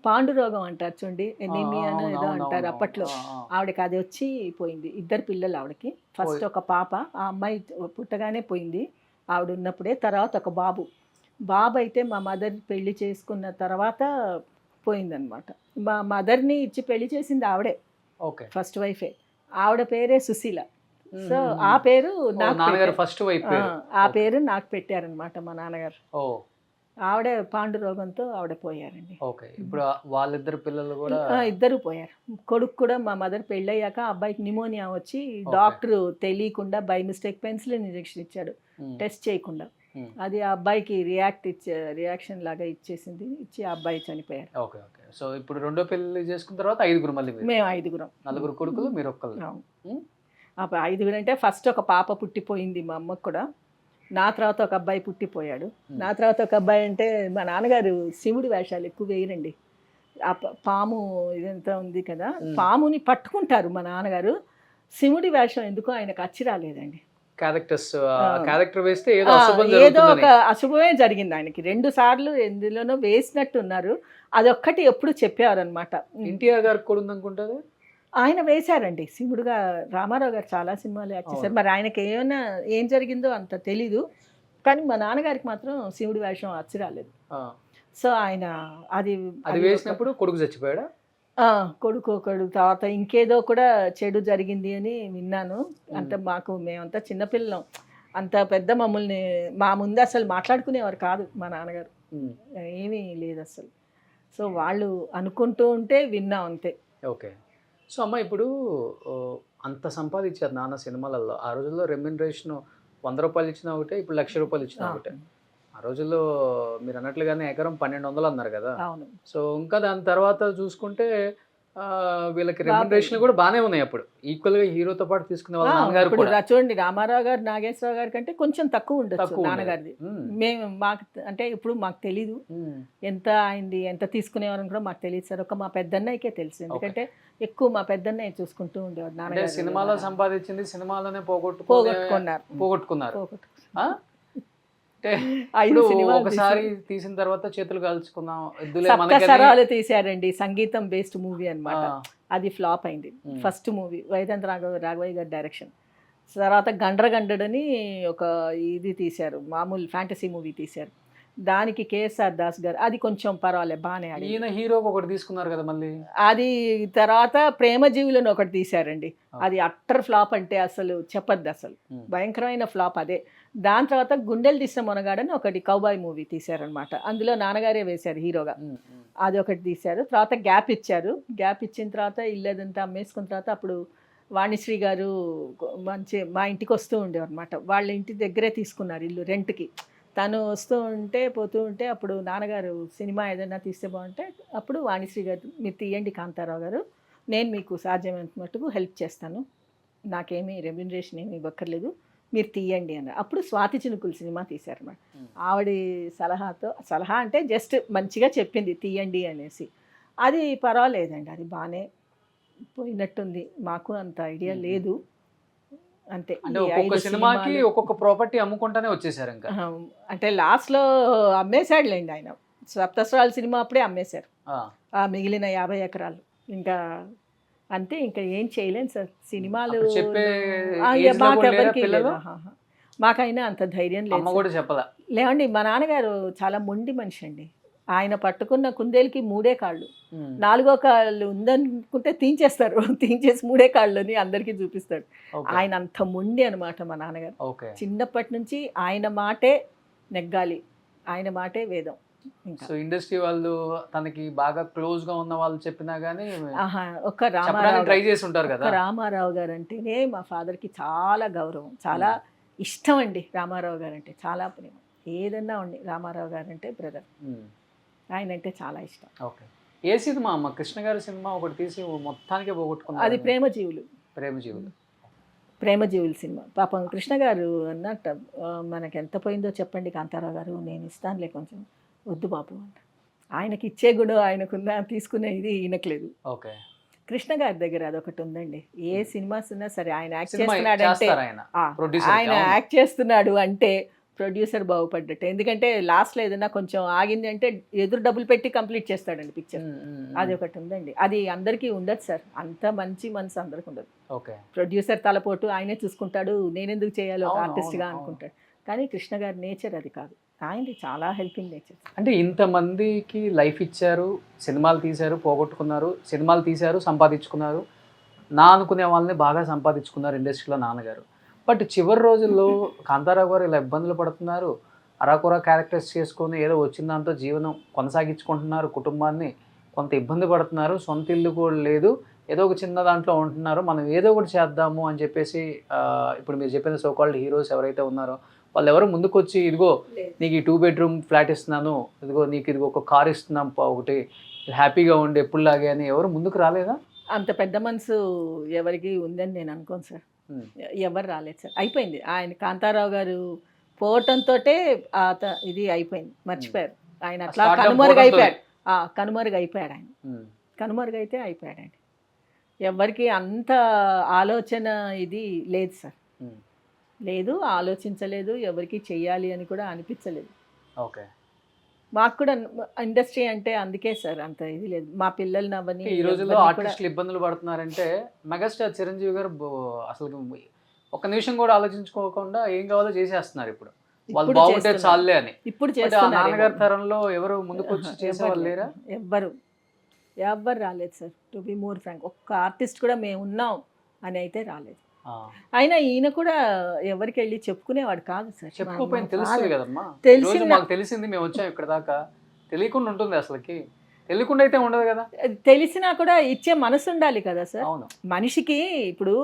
పాండురోగం అంటారు చూడండి, ఎనీమియానో ఏదో అంటారు అప్పట్లో. ఆవిడకి అది వచ్చి పోయింది. 2 పిల్లలు ఆవిడకి. ఫస్ట్ ఒక పాప, ఆ అమ్మాయి పుట్టగానే పోయింది ఆవిడ ఉన్నప్పుడే. తర్వాత ఒక బాబు అయితే మా మదర్ పెళ్లి చేసుకున్న తర్వాత పోయిందనమాట. మా మదర్ని ఇచ్చి పెళ్లి చేసింది ఆవిడే, ఓకే. ఫస్ట్ వైఫే. ఆవిడ పేరే సుశీల. సో ఆ పేరు నాన్నగారు ఫస్ట్ వైఫ్, ఆ పేరు నాకు పెట్టారనమాట మా నాన్నగారు. ఆవిడే పాండురోగంతో ఆవిడ పోయారండి. ఓకే. ఇప్పుడు వాళ్ళిద్దరు పిల్లలు కూడా 2 పోయారు. కొడుకు కూడా మా మదర్ పెళ్ళయ్యాక అబ్బాయికి నిమోనియా వచ్చి డాక్టర్ తెలియకుండా బై మిస్టేక్ పెన్సిలిన్ ఇంజెక్షన్ ఇచ్చాడు టెస్ట్ చేయకుండా. అది ఆ అబ్బాయికి రియాక్షన్ లాగా ఇచ్చేసింది, ఇచ్చి ఆ అబ్బాయి చనిపోయారు. Okay okay. సో ఇప్పుడు 2వ పెళ్లి చేసుకున్న తర్వాత 5 మళ్ళీ మేము 5. 4 కొడుకులు, మీరు ఒక్కళ్ళు. 5 అంటే ఫస్ట్ ఒక పాప పుట్టిపోయింది మా అమ్మకు కూడా. నా తర్వాత ఒక అబ్బాయి పుట్టిపోయాడు. నా తర్వాత ఒక అబ్బాయి అంటే మా నాన్నగారు శివుడి వేషాలు ఎక్కువ వేయరండి. ఆ పాము ఇదంతా ఉంది కదా, పాముని పట్టుకుంటారు మా నాన్నగారు. శివుడి వేషం ఎందుకో ఆయనకు అచ్చి రాలేదండి. క్యారెక్టర్ వేస్తే ఏదో ఒక అశుభమే జరిగింది ఆయనకి. 2 సార్లు ఎందులోనో వేసినట్టు ఉన్నారు. అదొక్కటి ఎప్పుడు చెప్పేవారు అనమాట. ఎన్టీఆర్ గారికి కూడా ఉందనుకుంటారు. ఆయన వేశారండి శివుడుగా. రామారావు గారు చాలా సినిమాలు యాక్ట్ చేశారు. మరి ఆయనకి ఏమైనా ఏం జరిగిందో అంత తెలీదు, కానీ మా నాన్నగారికి మాత్రం శివుడి వేషం అచ్చి రాలేదు. సో ఆయన అది వేసినప్పుడు కొడుకు చచ్చిపోయాడా? కొడుకు ఒకడు. తర్వాత ఇంకేదో కూడా చెడు జరిగింది అని విన్నాను. అంత మేమంతా చిన్నపిల్లం, అంత పెద్ద మమ్మల్ని మా ముందు అసలు మాట్లాడుకునేవారు కాదు మా నాన్నగారు, ఏమీ లేదు అసలు. సో వాళ్ళు అనుకుంటూ ఉంటే విన్నాం అంతే. ఓకే. సో అమ్మ, ఇప్పుడు అంత సంపాదించారు నాన్న సినిమాలలో. ఆ రోజుల్లో రెమ్యునరేషన్ 100 రూపాయలు ఇచ్చినా ఒకటే, ఇప్పుడు 1,00,000 రూపాయలు ఇచ్చినా ఒకటే. ఆ రోజుల్లో మీరు అన్నట్లుగానే ఎకరం 1200 అన్నారు కదా. సో ఇంకా దాని తర్వాత చూసుకుంటే వీళ్ళకి రెమ్యునరేషన్ కూడా బాగానే ఉన్నాయి అప్పుడు. ఈక్వల్ గా హీరోతో పాటు తీసుకునే వాళ్ళ నాన్నగారు కూడా. చూడండి, రామారావు గారు నాగేశ్వరరావు గారి కంటే కొంచెం తక్కువ ఉండొచ్చు నాన్నగారిది. మేము మాకు అంటే ఇప్పుడు మాకు తెలీదు ఎంత అయింది, ఎంత తీసుకునేవారని కూడా మాకు తెలియదు సార్. ఒక మా పెద్దన్నయ్యకే తెలుసు, ఎందుకంటే ఎక్కువ మా పెద్దన్నయ్య చూసుకుంటూ ఉండేవాడు నాన్నగారు. సినిమాలో సంపాదించింది సినిమాలోనే పోగొట్టుకున్నారు. ఒకసారి తీసిన తర్వాత చేతులు కాల్చుకున్నాం. సప్తస్వరాలు తీశారండి, సంగీతం బేస్డ్ మూవీ అన్నమాట. అది ఫ్లాప్ అయింది. ఫస్ట్ మూవీ వైజంత్ రాఘవయ్య గారి డైరెక్షన్. తర్వాత గండ్రగండడని ఒక ఇది తీశారు, మామూలు ఫ్యాంటసీ మూవీ తీశారు. దానికి కేఎస్ఆర్ దాస్ గారు, అది కొంచెం పర్వాలేదు బాగానే ఆడి. ఈయన హీరోకి ఒకటి తీసుకున్నారు కదా మళ్ళీ. అది తర్వాత ప్రేమజీవులను ఒకటి తీశారండి. అది అట్టర్ ఫ్లాప్ అంటే అసలు చెప్పద్దు, అసలు భయంకరమైన ఫ్లాప్ అదే. దాని తర్వాత గుండెలు తీసిన మొనగాడని ఒకటి కౌబాయ్ మూవీ తీశారనమాట. అందులో నాన్నగారే వేశారు హీరోగా. అది ఒకటి తీశారు. తర్వాత గ్యాప్ ఇచ్చారు. గ్యాప్ ఇచ్చిన తర్వాత ఇల్లదంతా అమ్మేసుకున్న తర్వాత అప్పుడు వాణిశ్రీ గారు మంచి మా ఇంటికి వస్తూ ఉండేవారు అనమాట. వాళ్ళ ఇంటి దగ్గరే తీసుకున్నారు ఇల్లు రెంట్కి. తను వస్తూ ఉంటే పోతూ ఉంటే అప్పుడు నాన్నగారు సినిమా ఏదైనా తీస్తే బాగుంటే అప్పుడు వాణిశ్రీ గారు మీరు తీయండి కాంతారావు గారు, నేను మీకు సాధ్యమైనంత మటుకు హెల్ప్ చేస్తాను, నాకేమీ రెమ్యునరేషన్ ఏమి ఇవ్వక్కర్లేదు, మీరు తీయండి అన్నారు. అప్పుడు స్వాతి చినుకులు సినిమా తీశారన్నమాట. ఆవిడ సలహా అంటే జస్ట్ మంచిగా చెప్పింది తీయండి అనేసి. అది పర్వాలేదండి, అది బాగానే పోయినట్టుంది, మాకు అంత ఐడియా లేదు అంతే. అంటే ఈ ఒక్కొక్క 5 సినిమాకి సినిమాలు ఒక్కొక్క ప్రాపర్టీ అమ్ముకుంటానే వచ్చేసారు ఇంకా. అంటే లాస్ట్లో అమ్మేశాడులేండి ఆయన. సప్తస్వరాల సినిమా అప్పుడే అమ్మేశారు ఆ మిగిలిన 50 ఎకరాలు. ఇంకా అంతే, ఇంకా ఏం చేయలేను సార్ సినిమాలు. అప్పుడు చెప్పే ఆ, ఏజ్ లో కూడా లేరా మాకెవరికి పిల్లలు? లేదు. మాకైనా అంత ధైర్యం లేదు అమ్మ సార్. కూడా చెప్పలా. లేవండి, మా నాన్నగారు చాలా మొండి మనిషి అండి. ఆయన పట్టుకున్న కుందేలుకి 3 కాళ్ళు, 4వ కాళ్ళు ఉందనుకుంటే తీయించేస్తారు. తీయించేసి 3 కాళ్ళని అందరికీ చూపిస్తాడు. ఆయన అంత మొండి అనమాట మా నాన్నగారు. ఓకే. చిన్నప్పటి నుంచి ఆయన మాటే నెగ్గాలి, ఆయన మాటే వేదం. ఇంకా సో ఇండస్ట్రీ వాళ్ళు తనకి బాగా క్లోజ్ గా ఉన్న వాళ్ళు చెప్పినా గానీ ఒక్క రామారావు ట్రై చేసి ఉంటారు కదా. రామారావు గారు అంటేనే మా ఫాదర్కి చాలా గౌరవం, చాలా ఇష్టం అండి. రామారావు గారు అంటే చాలా ప్రేమ, ఏదన్నా ఉండి రామారావు గారు అంటే బ్రదర్, ఆయన అంటే చాలా ఇష్టం. ఓకే. ఏ సినిమా అమ్మ? కృష్ణ గారి సినిమా ఒకటి తీసి మొత్తానికే పోగొట్టుకున్నారు. అది ప్రేమజీవులు. ప్రేమజీవులు సినిమా. పాపం కృష్ణ గారు అన్నట్ట మనకి ఎంత పోయిందో చెప్పండి కాంతారావు గారు, నేను ఇస్తానులే కొంచెం, వద్దు బాబు అంట. ఆయనకి ఇచ్చే గుణం ఆయనకున్న, తీసుకునే ఇది ఈయనకలేదు. ఓకే. కృష్ణ గారి దగ్గర అదొకటి ఉందండి. ఏ సినిమాస్ ఉన్నా సరే ఆయన యాక్ట్ సినిమా చేస్తున్నాడు అంటే చేస్తారు ఆయన. ప్రొడ్యూసర్ ఆయన యాక్ట్ చేస్తున్నాడు అంటే ప్రొడ్యూసర్ బాగుపడ్డట్టు. ఎందుకంటే లాస్ట్లో ఏదైనా కొంచెం ఆగింది అంటే ఎదురు డబ్బులు పెట్టి కంప్లీట్ చేస్తాడండి పిక్చర్. అది ఒకటి ఉందండి. అది అందరికీ ఉండదు సార్, అంత మంచి మనసు అందరికి ఉండదు. ఓకే. ప్రొడ్యూసర్ తలపోటు ఆయనే చూసుకుంటాడు, నేనెందుకు చేయాలి ఒక ఆర్టిస్ట్గా అనుకుంటాడు. కానీ కృష్ణ గారి నేచర్ అది కాదు, ఆయనది చాలా హెల్పింగ్ నేచర్. అంటే ఇంతమందికి లైఫ్ ఇచ్చారు, సినిమాలు తీశారు, పోగొట్టుకున్నారు, సినిమాలు తీశారు, సంపాదించుకున్నారు, నా అనుకునే వాళ్ళని బాగా సంపాదించుకున్నారు ఇండస్ట్రీలో నాన్నగారు. బట్ చివరి రోజుల్లో కాంతారావు గారు ఇలా ఇబ్బందులు పడుతున్నారు, అరాకొరా క్యారెక్టర్స్ చేసుకొని ఏదో వచ్చిన దాంతో జీవనం కొనసాగించుకుంటున్నారు, కుటుంబాన్ని కొంత ఇబ్బంది పడుతున్నారు, సొంత ఇల్లు కూడా లేదు, ఏదో ఒక చిన్న దాంట్లో ఉంటున్నారు, మనం ఏదో ఒకటి చేద్దాము అని చెప్పేసి ఇప్పుడు మీరు చెప్పిన సోకాల్డ్ హీరోస్ ఎవరైతే ఉన్నారో వాళ్ళు ఎవరు ముందుకు వచ్చి ఇదిగో నీకు ఈ 2 bedroom ఫ్లాట్ ఇస్తున్నాను, ఇదిగో నీకు ఇదిగో ఒక కార్ ఇస్తున్నాం ఒకటి, హ్యాపీగా ఉండి ఎప్పుడులాగే అని ఎవరు ముందుకు రాలేదా? అంత పెద్ద మనసు ఎవరికి ఉందని నేను అనుకోను సార్. ఎవరు రాలేదు సార్. అయిపోయింది, ఆయన కాంతారావు గారు పోవటంతో ఇది అయిపోయింది, మర్చిపోయారు ఆయన. అట్లా కనుమరుగైపోయాడు. కనుమరుగైపోయాడు ఆయన. కనుమరుగైతే అయిపోయాడండి. ఎవరికి అంత ఆలోచన ఇది లేదు సార్, లేదు, ఆలోచించలేదు, ఎవరికి చెయ్యాలి అని కూడా అనిపించలేదు. ఓకే. మాకు కూడా ఇండస్ట్రీ అంటే అందుకే సార్ అంత ఇది లేదు. మా పిల్లల్ని అవన్నీ ఈ రోజుల్లో ఆర్టిస్టులు ఇబ్బందులు పడుతున్నారంటే మెగాస్టార్ చిరంజీవి గారు అసలు ఒక్క నిమిషం కూడా ఆలోచించుకోకుండా ఏం కావాలో చేసేస్తున్నారు. ఇప్పుడు వాళ్ళు బాగుంటే చాలే అని. ఇప్పుడు నాన్నగారి తరంలో ఎవరు ముందుకు వచ్చి చేసేవాళ్ళు లేరా? ఎవ్వరు రాలేదు sir. To be more frank, ఒక్క ఆర్టిస్ట్ కూడా మేము ఉన్నాం అని అయితే రాలేదు. అయినా ఈయన కూడా ఎవరికి వెళ్ళి చెప్పుకునేవాడు కాదు సార్. చెప్పుకోపోయిన తెలుస్తుంది కదమ్మా. మాకు తెలిసింది, మేము వచ్చాం ఇక్కడ దాకా, తెలియకుండా ఉంటుంది అసలుకి, తెలియకుండా అయితే ఉండదు కదా. తెలిసినా కూడా ఇచ్చే మనసు ఉండాలి కదా సార్. అవును. మనిషికి ఇప్పుడు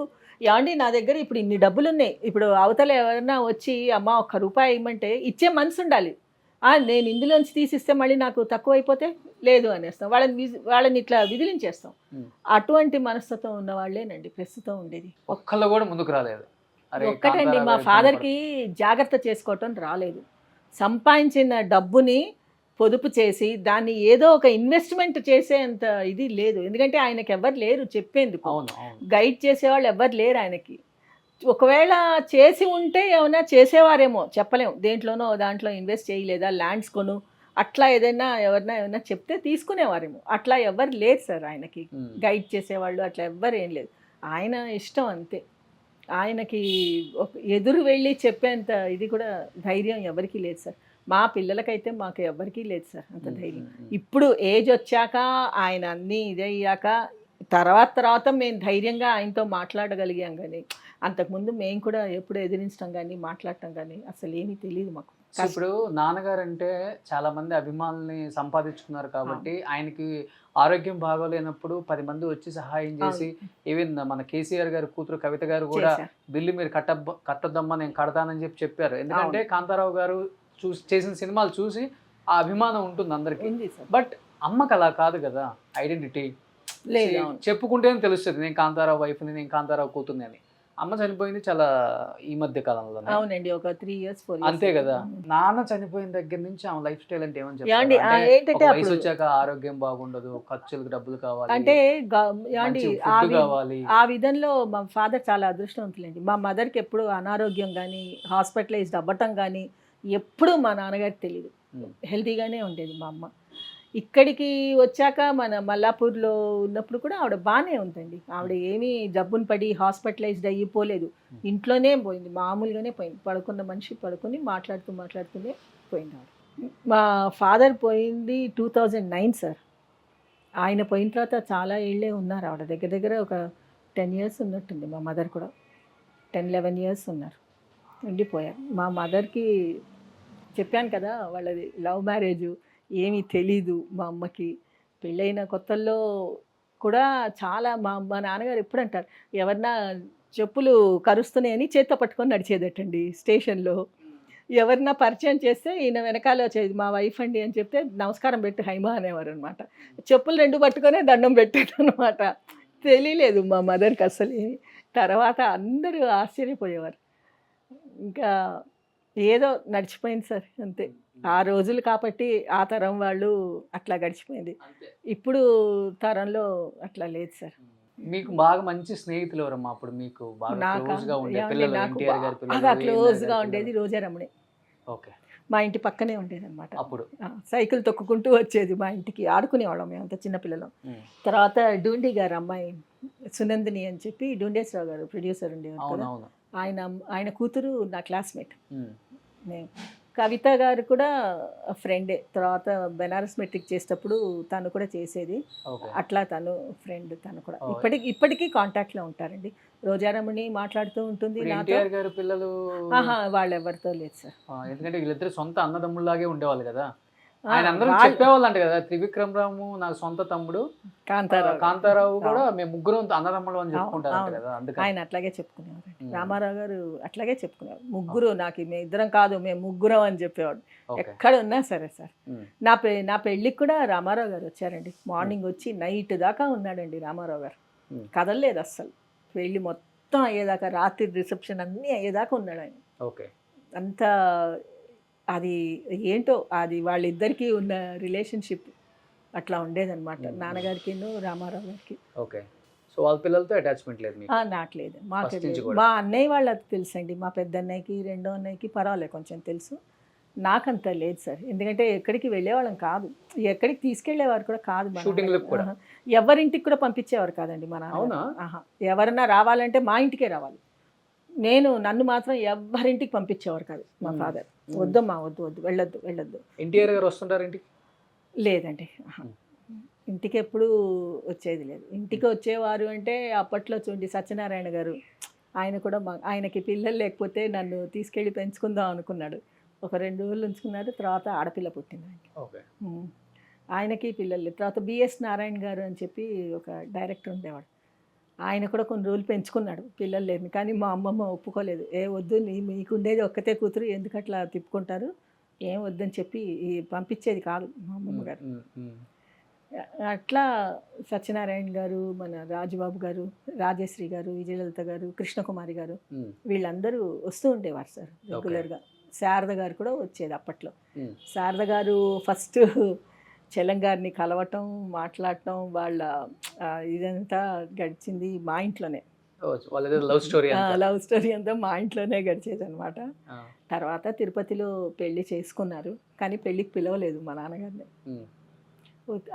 ఏమండి నా దగ్గర ఇప్పుడు ఇన్ని డబ్బులు ఉన్నాయి, ఇప్పుడు అవతల ఎవరైనా వచ్చి అమ్మ ₹1 ఇవ్వమంటే ఇచ్చే మనసు ఉండాలి. నేను ఇందులోంచి తీసిస్తే మళ్ళీ నాకు తక్కువ అయిపోతే లేదు అనేస్తాం, వాళ్ళని ఇట్లా విదిలించేస్తాం. అటువంటి మనస్తత్వం ఉన్న వాళ్ళేనండి ప్రస్తుతం ఉండేది. ఒక్కళ్ళు కూడా ముందుకు రాలేదు. ఒక్కటండి, మా ఫాదర్కి జాగ్రత్త చేసుకోవటం రాలేదు. సంపాదించిన డబ్బుని పొదుపు చేసి దాన్ని ఏదో ఒక ఇన్వెస్ట్మెంట్ చేసేంత ఇది లేదు. ఎందుకంటే ఆయనకి ఎవరు లేరు చెప్పేందుకు, గైడ్ చేసేవాళ్ళు ఎవరు లేరు ఆయనకి. ఒకవేళ చేసి ఉంటే ఏమైనా చేసేవారేమో చెప్పలేము, దేంట్లోనో దాంట్లో ఇన్వెస్ట్ చేయలేదా, ల్యాండ్స్ కొను, అట్లా ఏదైనా ఏమైనా చెప్తే తీసుకునేవారేమో. అట్లా ఎవరు లేరు సార్ ఆయనకి గైడ్ చేసేవాళ్ళు, అట్లా ఎవ్వరు ఏం లేదు. ఆయన ఇష్టం అంతే. ఆయనకి ఎదురు వెళ్ళి చెప్పేంత ఇది కూడా ధైర్యం ఎవరికీ లేదు సార్. మా పిల్లలకైతే మాకు ఎవరికీ లేదు సార్ అంత ధైర్యం. ఇప్పుడు ఏజ్ వచ్చాక ఆయన అన్నీ ఇదయ్యాక తర్వాత మేము ధైర్యంగా ఆయనతో మాట్లాడగలిగాం. కానీ అంతకుముందు మేము కూడా ఎప్పుడు ఎదిరించడం కానీ మాట్లాడటం కానీ అసలు ఏమీ తెలియదు మాకు. ఇప్పుడు నాన్నగారు అంటే చాలా మంది అభిమానుల్ని సంపాదించుకున్నారు కాబట్టి ఆయనకి ఆరోగ్యం బాగోలేనప్పుడు 10 మంది వచ్చి సహాయం చేసి, ఈవెన్ మన కేసీఆర్ గారు కూతురు కవిత గారు కూడా చేశారు. బిల్లు మీరు కట్టొద్దమ్మా నేను కడతానని చెప్పారు. ఎందుకంటే కాంతారావు గారు చేసిన సినిమాలు చూసి ఆ అభిమానం ఉంటుంది అందరికి. ఉంది సార్. బట్ అమ్మకి అలా కాదు కదా ఐడెంటిటీ. లేదు, అవును. చెప్పుకుంటేనే తెలుస్తుంది నేను కాంతారావు వైఫ్ని, నేను కాంతారావు కూతుర్ని అని. అమ్మ చనిపోయింది చాలా ఈ మధ్య కాలంలో. అవునండి, ఒక 3 years 4 years. అంతే కదా. నాన్న చనిపోయిన దగ్గర నుంచి ఆమె లైఫ్ స్టైల్ అంటే ఏమని యాండి, చెప్తారు? ఏంటంటే ఒక వయసు అప్పుడు వచ్చాక ఆరోగ్యం బాగుండదు, ఖర్చులకు డబ్బులు కావాలి, అంటే యాండి మంచి ఫుడ్ కావాలి. ఆ విధంలో మా ఫాదర్ చాలా అదృష్టవంతులండి. మా మదర్కి ఎప్పుడు అనారోగ్యం కానీ హాస్పిటలైజ్డ్ అవ్వటం కానీ ఎప్పుడు మా నాన్నగారికి తెలియదు. హెల్తీగానే ఉండేది మా అమ్మ. ఇక్కడికి వచ్చాక మన మల్లాపూర్లో ఉన్నప్పుడు కూడా ఆవిడ బాగానే ఉందండి. ఆవిడ ఏమీ జబ్బుని పడి హాస్పిటలైజ్డ్ అయిపోలేదు. ఇంట్లోనే పోయింది, మామూలుగానే పోయింది. పడుకున్న మనిషి పడుకుని మాట్లాడుతూనే పోయింది ఆవిడ. మా ఫాదర్ పోయింది 2009 సార్. ఆయన పోయిన తర్వాత చాలా ఏళ్ళే ఉన్నారు ఆవిడ. దగ్గర ఒక 10 years ఉన్నట్టుంది. మా మదర్ కూడా 10-11 years ఉన్నారు, ఉండిపోయారు. మా మదర్కి చెప్పాను కదా, వాళ్ళది లవ్ మ్యారేజ్, ఏమీ తెలీదు మా అమ్మకి. పెళ్ళైన కొత్తల్లో కూడా చాలా మా నాన్నగారు ఎప్పుడు అంటారు, ఎవరన్నా చెప్పులు కరుస్తున్నాయని చేత్తో పట్టుకొని నడిచేదటండి స్టేషన్లో. ఎవరన్నా పరిచయం చేస్తే ఈయన వెనకాల వచ్చేది, మా వైఫ్ అండి అని చెప్తే నమస్కారం పెట్టు హైమా అనేవారు అనమాట. చెప్పులు 2 పట్టుకొనే దండం పెట్టాడు అనమాట. తెలియలేదు మా మదర్కి అసలు. తర్వాత అందరూ ఆశ్చర్యపోయేవారు. ఇంకా ఏదో నడిచిపోయింది సార్, అంతే. ఆ రోజులు కాబట్టి ఆ తరం వాళ్ళు అట్లా గడిచిపోయింది. ఇప్పుడు తరంలో అట్లా లేదు సార్. మీకు బాగా మంచి స్నేహితులు ఎవరమ్మా అప్పుడు? మీకు బాగా క్లోజ్ గా ఉండే పిల్లలు, ఎన్టీఆర్ గారి పిల్లలు, బాగా క్లోజ్గా ఉండేది రోజారమణి. ఓకే. మా ఇంటి పక్కనే ఉండేది అనమాట. అప్పుడు సైకిల్ తొక్కుకుంటూ వచ్చేది మా ఇంటికి, ఆడుకునేవాళ్ళం మేమంతా చిన్నపిల్లలం. తర్వాత డూండి గారు అమ్మాయి సునందిని అని చెప్పి, డూండేశ్వరరావు గారు ప్రొడ్యూసర్ ఉండేవారు కదా, ఆయన కూతురు నా క్లాస్మేట్. నేను కవిత గారు కూడా ఫ్రెండే. తర్వాత బెనారస్ మెట్రిక్ చేసేటప్పుడు తను కూడా చేసేది. అట్లా తను ఫ్రెండ్, తను కూడా ఇప్పటికీ కాంటాక్ట్లో ఉంటారండి. రోజారమణి మాట్లాడుతూ ఉంటుంది నాతో. పిల్లలు వాళ్ళు ఎవరితో లేదు సార్, ఎందుకంటే వీళ్ళిద్దరు సొంత అన్నదమ్ముల్లాగే ఉండేవాళ్ళు కదా. ఆయన అందరూ చెప్పేవాళ్ళు అంట కదా, త్రివిక్రమ్ రాము నాకు సొంత తమ్ముడు, కాంతారావు కూడా మేము ముగ్గురు అన్నదమ్ములు అని చెప్పుకుంటారు కదా. అందుకని ఆయన అట్లాగే చెప్పుకునేవారు. రామారావు గారు అట్లాగే చెప్పుకునేవారు, ముగ్గురు, నాకు మేము ఇద్దరం కాదు మేము ముగ్గురం అని చెప్పేవాడు. ఎక్కడ ఉన్నా సరే సార్. నా పెళ్ళికి కూడా రామారావు గారు వచ్చారండి. మార్నింగ్ వచ్చి నైట్ దాకా ఉన్నాడండి రామారావు గారు, కదలలేదు అస్సలు. పెళ్ళి మొత్తం అయ్యేదాకా, రాత్రి రిసెప్షన్ అన్నీ అయ్యేదాకా ఉన్నాడు ఆయన. అంత అది ఏంటో, అది వాళ్ళిద్దరికీ ఉన్న రిలేషన్షిప్ అట్లా ఉండేదన్నమాట, నాన్నగారికి రామారావు గారికి. ఓకే. సో వాళ్ళ పిల్లలతో అటాచ్మెంట్ లేదు మీకు? నాకు లేదు. మా అన్నయ్య వాళ్ళకి తెలుసండి, మా పెద్ద అన్నయ్యకి రెండో అన్నయ్యకి పర్వాలేదు కొంచెం తెలుసు. నాకంత లేదు సార్, ఎందుకంటే ఎక్కడికి వెళ్ళేవాళ్ళం కాదు, ఎక్కడికి తీసుకెళ్లేవారు కూడా కాదు. ఎవరింటికి కూడా పంపించేవారు కాదండి మా నాన్న. ఎవరన్నా రావాలంటే మా ఇంటికే రావాలి. నన్ను మాత్రం ఎవరింటికి పంపించేవారు కాదు మా ఫాదర్. వద్దమ్మా వద్దు వెళ్ళొద్దు. ఎన్టీఆర్ గారు వస్తుంటారు ఇంటికి? లేదండి, ఇంటికి ఎప్పుడు వచ్చేది లేదు. ఇంటికి వచ్చేవారు అంటే అప్పట్లో చూడండి సత్యనారాయణ గారు, ఆయన కూడా ఆయనకి పిల్లలు లేకపోతే నన్ను తీసుకెళ్ళి పెంచుకుందాం అనుకున్నాడు. ఒక 2 రోజులు ఉంచుకున్నాడు, తర్వాత ఆడపిల్ల పుట్టింది ఆయనకి. ఆయనకి పిల్లలు లేదు. తర్వాత బిఎస్ నారాయణ గారు అని చెప్పి ఒక డైరెక్టర్ ఉండేవాడు, ఆయన కూడా కొన్ని రోజులు పెంచుకున్నాడు, పిల్లలు లేదు. కానీ మా అమ్మమ్మ ఒప్పుకోలేదు. వద్దు, మీకు ఉండేది ఒక్కతే కూతురు, ఎందుకు అట్లా తిప్పుకుంటారు, ఏం వద్దని చెప్పి పంపించేది కాదు మా అమ్మమ్మ గారు. అట్లా సత్యనారాయణ గారు, మన రాజుబాబు గారు, రాజశ్రీ గారు, విజయలలిత గారు, కృష్ణకుమారి గారు, వీళ్ళందరూ వస్తూ ఉండేవారు సార్ రెగ్యులర్గా. శారద గారు కూడా వచ్చేది అప్పట్లో. శారద గారు ఫస్ట్ చలం గారిని కలవటం, మాట్లాడటం, వాళ్ళ ఇదంతా గడిచింది మా ఇంట్లోనే. లవ్ స్టోరీ అంతా మా ఇంట్లోనే గడిచేది అనమాట. తర్వాత తిరుపతిలో పెళ్లి చేసుకున్నారు, కానీ పెళ్ళికి పిలవలేదు మా నాన్నగారిని.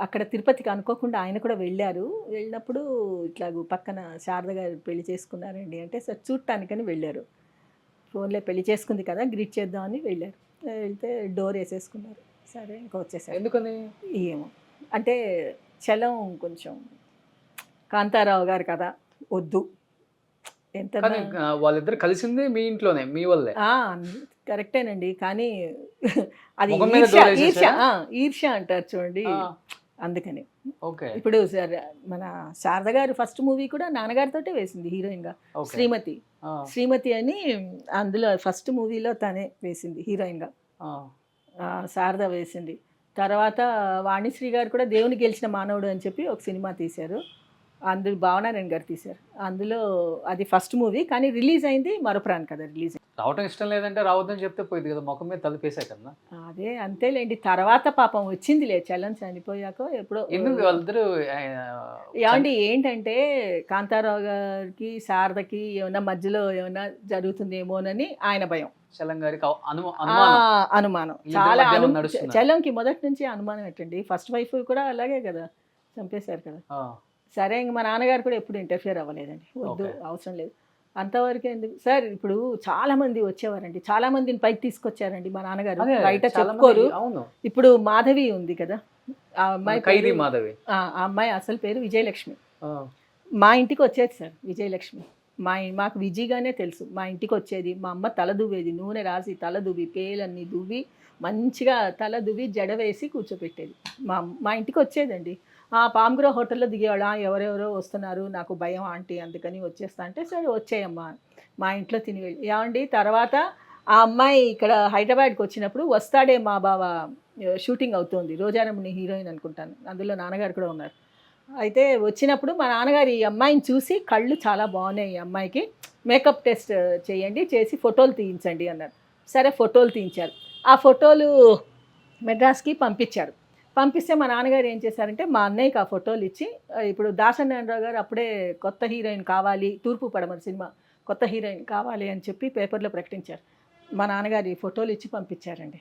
అక్కడ తిరుపతికి అనుకోకుండా ఆయన కూడా వెళ్ళారు. వెళ్ళినప్పుడు ఇట్లా పక్కన శారద గారు పెళ్లి చేసుకున్నారండి అంటే సార్ చూడటానికని వెళ్ళారు. ఫోన్లో పెళ్లి చేసుకుంది కదా గ్రీట్ చేద్దామని వెళ్ళారు. వెళ్తే డోర్ వేసేసుకున్నారు. సరే ఇంకా వచ్చేసారు. ఎందుకని ఏమో, అంటే చలం కొంచెం కాంతారావు గారు కదా, వద్దు. ఎంత వాళ్ళిద్దరు కలిసింది మీ ఇంట్లోనే, మీ వల్లే. కరెక్టేనండి, కానీ అది ఈర్ష్య అంటారు చూడండి, అందుకని ఓకే. ఇప్పుడు సార్ మన శారద గారు ఫస్ట్ మూవీ కూడా నాన్నగారితోటే వేసింది హీరోయిన్గా. ఓకే. శ్రీమతి ఆ, శ్రీమతి అని అందులో ఫస్ట్ మూవీలో తనే వేసింది హీరోయిన్గా. ఆ, శారద వేసింది. తర్వాత వాణిశ్రీ గారు కూడా దేవుని గెలిచిన మానవుడు అని చెప్పి ఒక సినిమా తీశారు. అందులో భావనారాయణ గారు తీశారు. అందులో అది ఫస్ట్ మూవీ, కానీ రిలీజ్ అయింది మరపురాను కదా రిలీజ్. రావటం ఇష్టం లేదంటే రావద్దని చెప్తే పోయింది కదా, ముఖం మీద తలుపేసా కదా. అదే అంతేలేండి. తర్వాత పాపం వచ్చిందిలే చలం చనిపోయాక ఎప్పుడో. ఎందుకు వాళ్ళిద్దరు ఏమండి ఏంటంటే కాంతారావు గారికి శారదకి ఏమైనా మధ్యలో ఏమైనా జరుగుతుందేమోనని ఆయన భయం, చలం గారికి అనుమానం. అనుమానం వీళ్ళిద్దరి చాలా మధ్య ఏమన్నా నడుస్తుందా? చలంకి మొదటి నుంచి అనుమానం ఏంటండి. ఫస్ట్ వైఫ్ కూడా అలాగే కదా చంపేశారు కదా. ఆ, సరే ఇంక మా నాన్నగారు కూడా ఎప్పుడు ఇంటర్ఫియర్ అవ్వలేదండి. వద్దు, Okay. అవసరం లేదు అంతవరకు ఎందుకు సార్. ఇప్పుడు చాలా మంది వచ్చేవారండి, చాలా మందిని పైకి తీసుకొచ్చారండి మా నాన్నగారు. అదే, బయట చాలా మంది- చెప్పుకోరు. అవును. ఇప్పుడు మాధవి ఉంది కదా, ఆ అమ్మాయి ఖైదీ పేరు- మాధవి. ఆ అమ్మాయి అసలు పేరు విజయలక్ష్మి. ఆ, మా ఇంటికి వచ్చేది సార్ విజయలక్ష్మి. మాకు విజీగానే తెలుసు. మా ఇంటికి వచ్చేది, మా అమ్మ తల దువ్వేది, నూనె రాసి తల దువ్వి, పేలన్నీ దువ్వి, మంచిగా తల దువ్వి జడ వేసి కూర్చోపెట్టేది. మా ఇంటికి వచ్చేదండి. పామ్గ్రో హోటల్లో దిగేవాళ్ళ, ఎవరెవరో వస్తున్నారు, నాకు భయం ఆంటీ అందుకని వచ్చేస్తా అంటే, సరే వచ్చేయమ్మా మా ఇంట్లో తిని వెళ్ళి. ఏమండి తర్వాత ఆ అమ్మాయి ఇక్కడ హైదరాబాద్కి వచ్చినప్పుడు వస్తాడే మా బావ షూటింగ్ అవుతుంది, రోజారమణి హీరోయిన్ అనుకుంటాను, అందులో నాన్నగారు కూడా ఉన్నారు. అయితే వచ్చినప్పుడు మా నాన్నగారు ఈ అమ్మాయిని చూసి కళ్ళు చాలా బాగున్నాయి, ఈ అమ్మాయికి మేకప్ టెస్ట్ చేయండి, చేసి ఫోటోలు తీయించండి అన్నారు. సరే ఫోటోలు తీయించారు. ఆ ఫోటోలు మెడ్రాస్కి పంపించారు. పంపిస్తే మా నాన్నగారు ఏం చేశారంటే మా అన్నయ్యకి ఆ ఫోటోలు ఇచ్చి, ఇప్పుడు దాసనారాయణరావు గారు అప్పుడే కొత్త హీరోయిన్ కావాలి, తూర్పు పడమరి సినిమా కొత్త హీరోయిన్ కావాలి అని చెప్పి పేపర్లో ప్రకటించారు. మా నాన్నగారు ఈ ఫోటోలు ఇచ్చి పంపించారండి.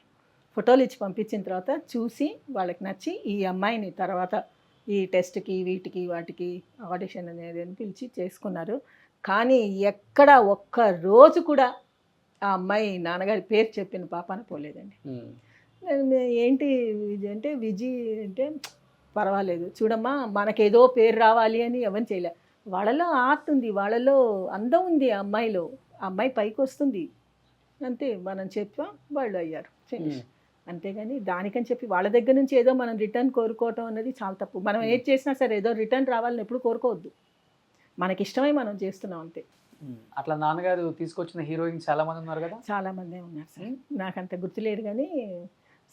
ఫోటోలు ఇచ్చి పంపించిన తర్వాత చూసి వాళ్ళకి నచ్చి ఈ అమ్మాయిని తర్వాత ఈ టెస్ట్కి వీటికి వాటికి ఆడిషన్ అనేది అని పిలిచి చేసుకున్నారు. కానీ ఎక్కడ ఒక్క రోజు కూడా ఆ అమ్మాయి నాన్నగారి పేరు చెప్పిన పాపాన పోలేదండి. ఏంటి అంటే విజి అంటే పర్వాలేదు చూడమ్మా, మనకేదో పేరు రావాలి అని ఎవరు చేయలే. వాళ్ళలో ఆర్ట్ ఉంది, వాళ్ళలో అందం ఉంది, ఆ అమ్మాయిలో. ఆ అమ్మాయి పైకి వస్తుంది అంతే. మనం చెప్పాం, వాళ్ళు అయ్యారు, ఫినిష్. అంతేగాని దానికని చెప్పి వాళ్ళ దగ్గర నుంచి ఏదో మనం రిటర్న్ కోరుకోవటం అనేది చాలా తప్పు. మనం ఏది చేసినా సరే ఏదో రిటర్న్ రావాలని ఎప్పుడు కోరుకోవద్దు. మనకి ఇష్టమై మనం చేస్తున్నాం అంతే. అట్లా నాన్నగారు తీసుకొచ్చిన హీరోయిన్ చాలా మంది ఉన్నారు కదా. చాలామందే ఉన్నారు సార్, నాకంత గుర్తులేదు కానీ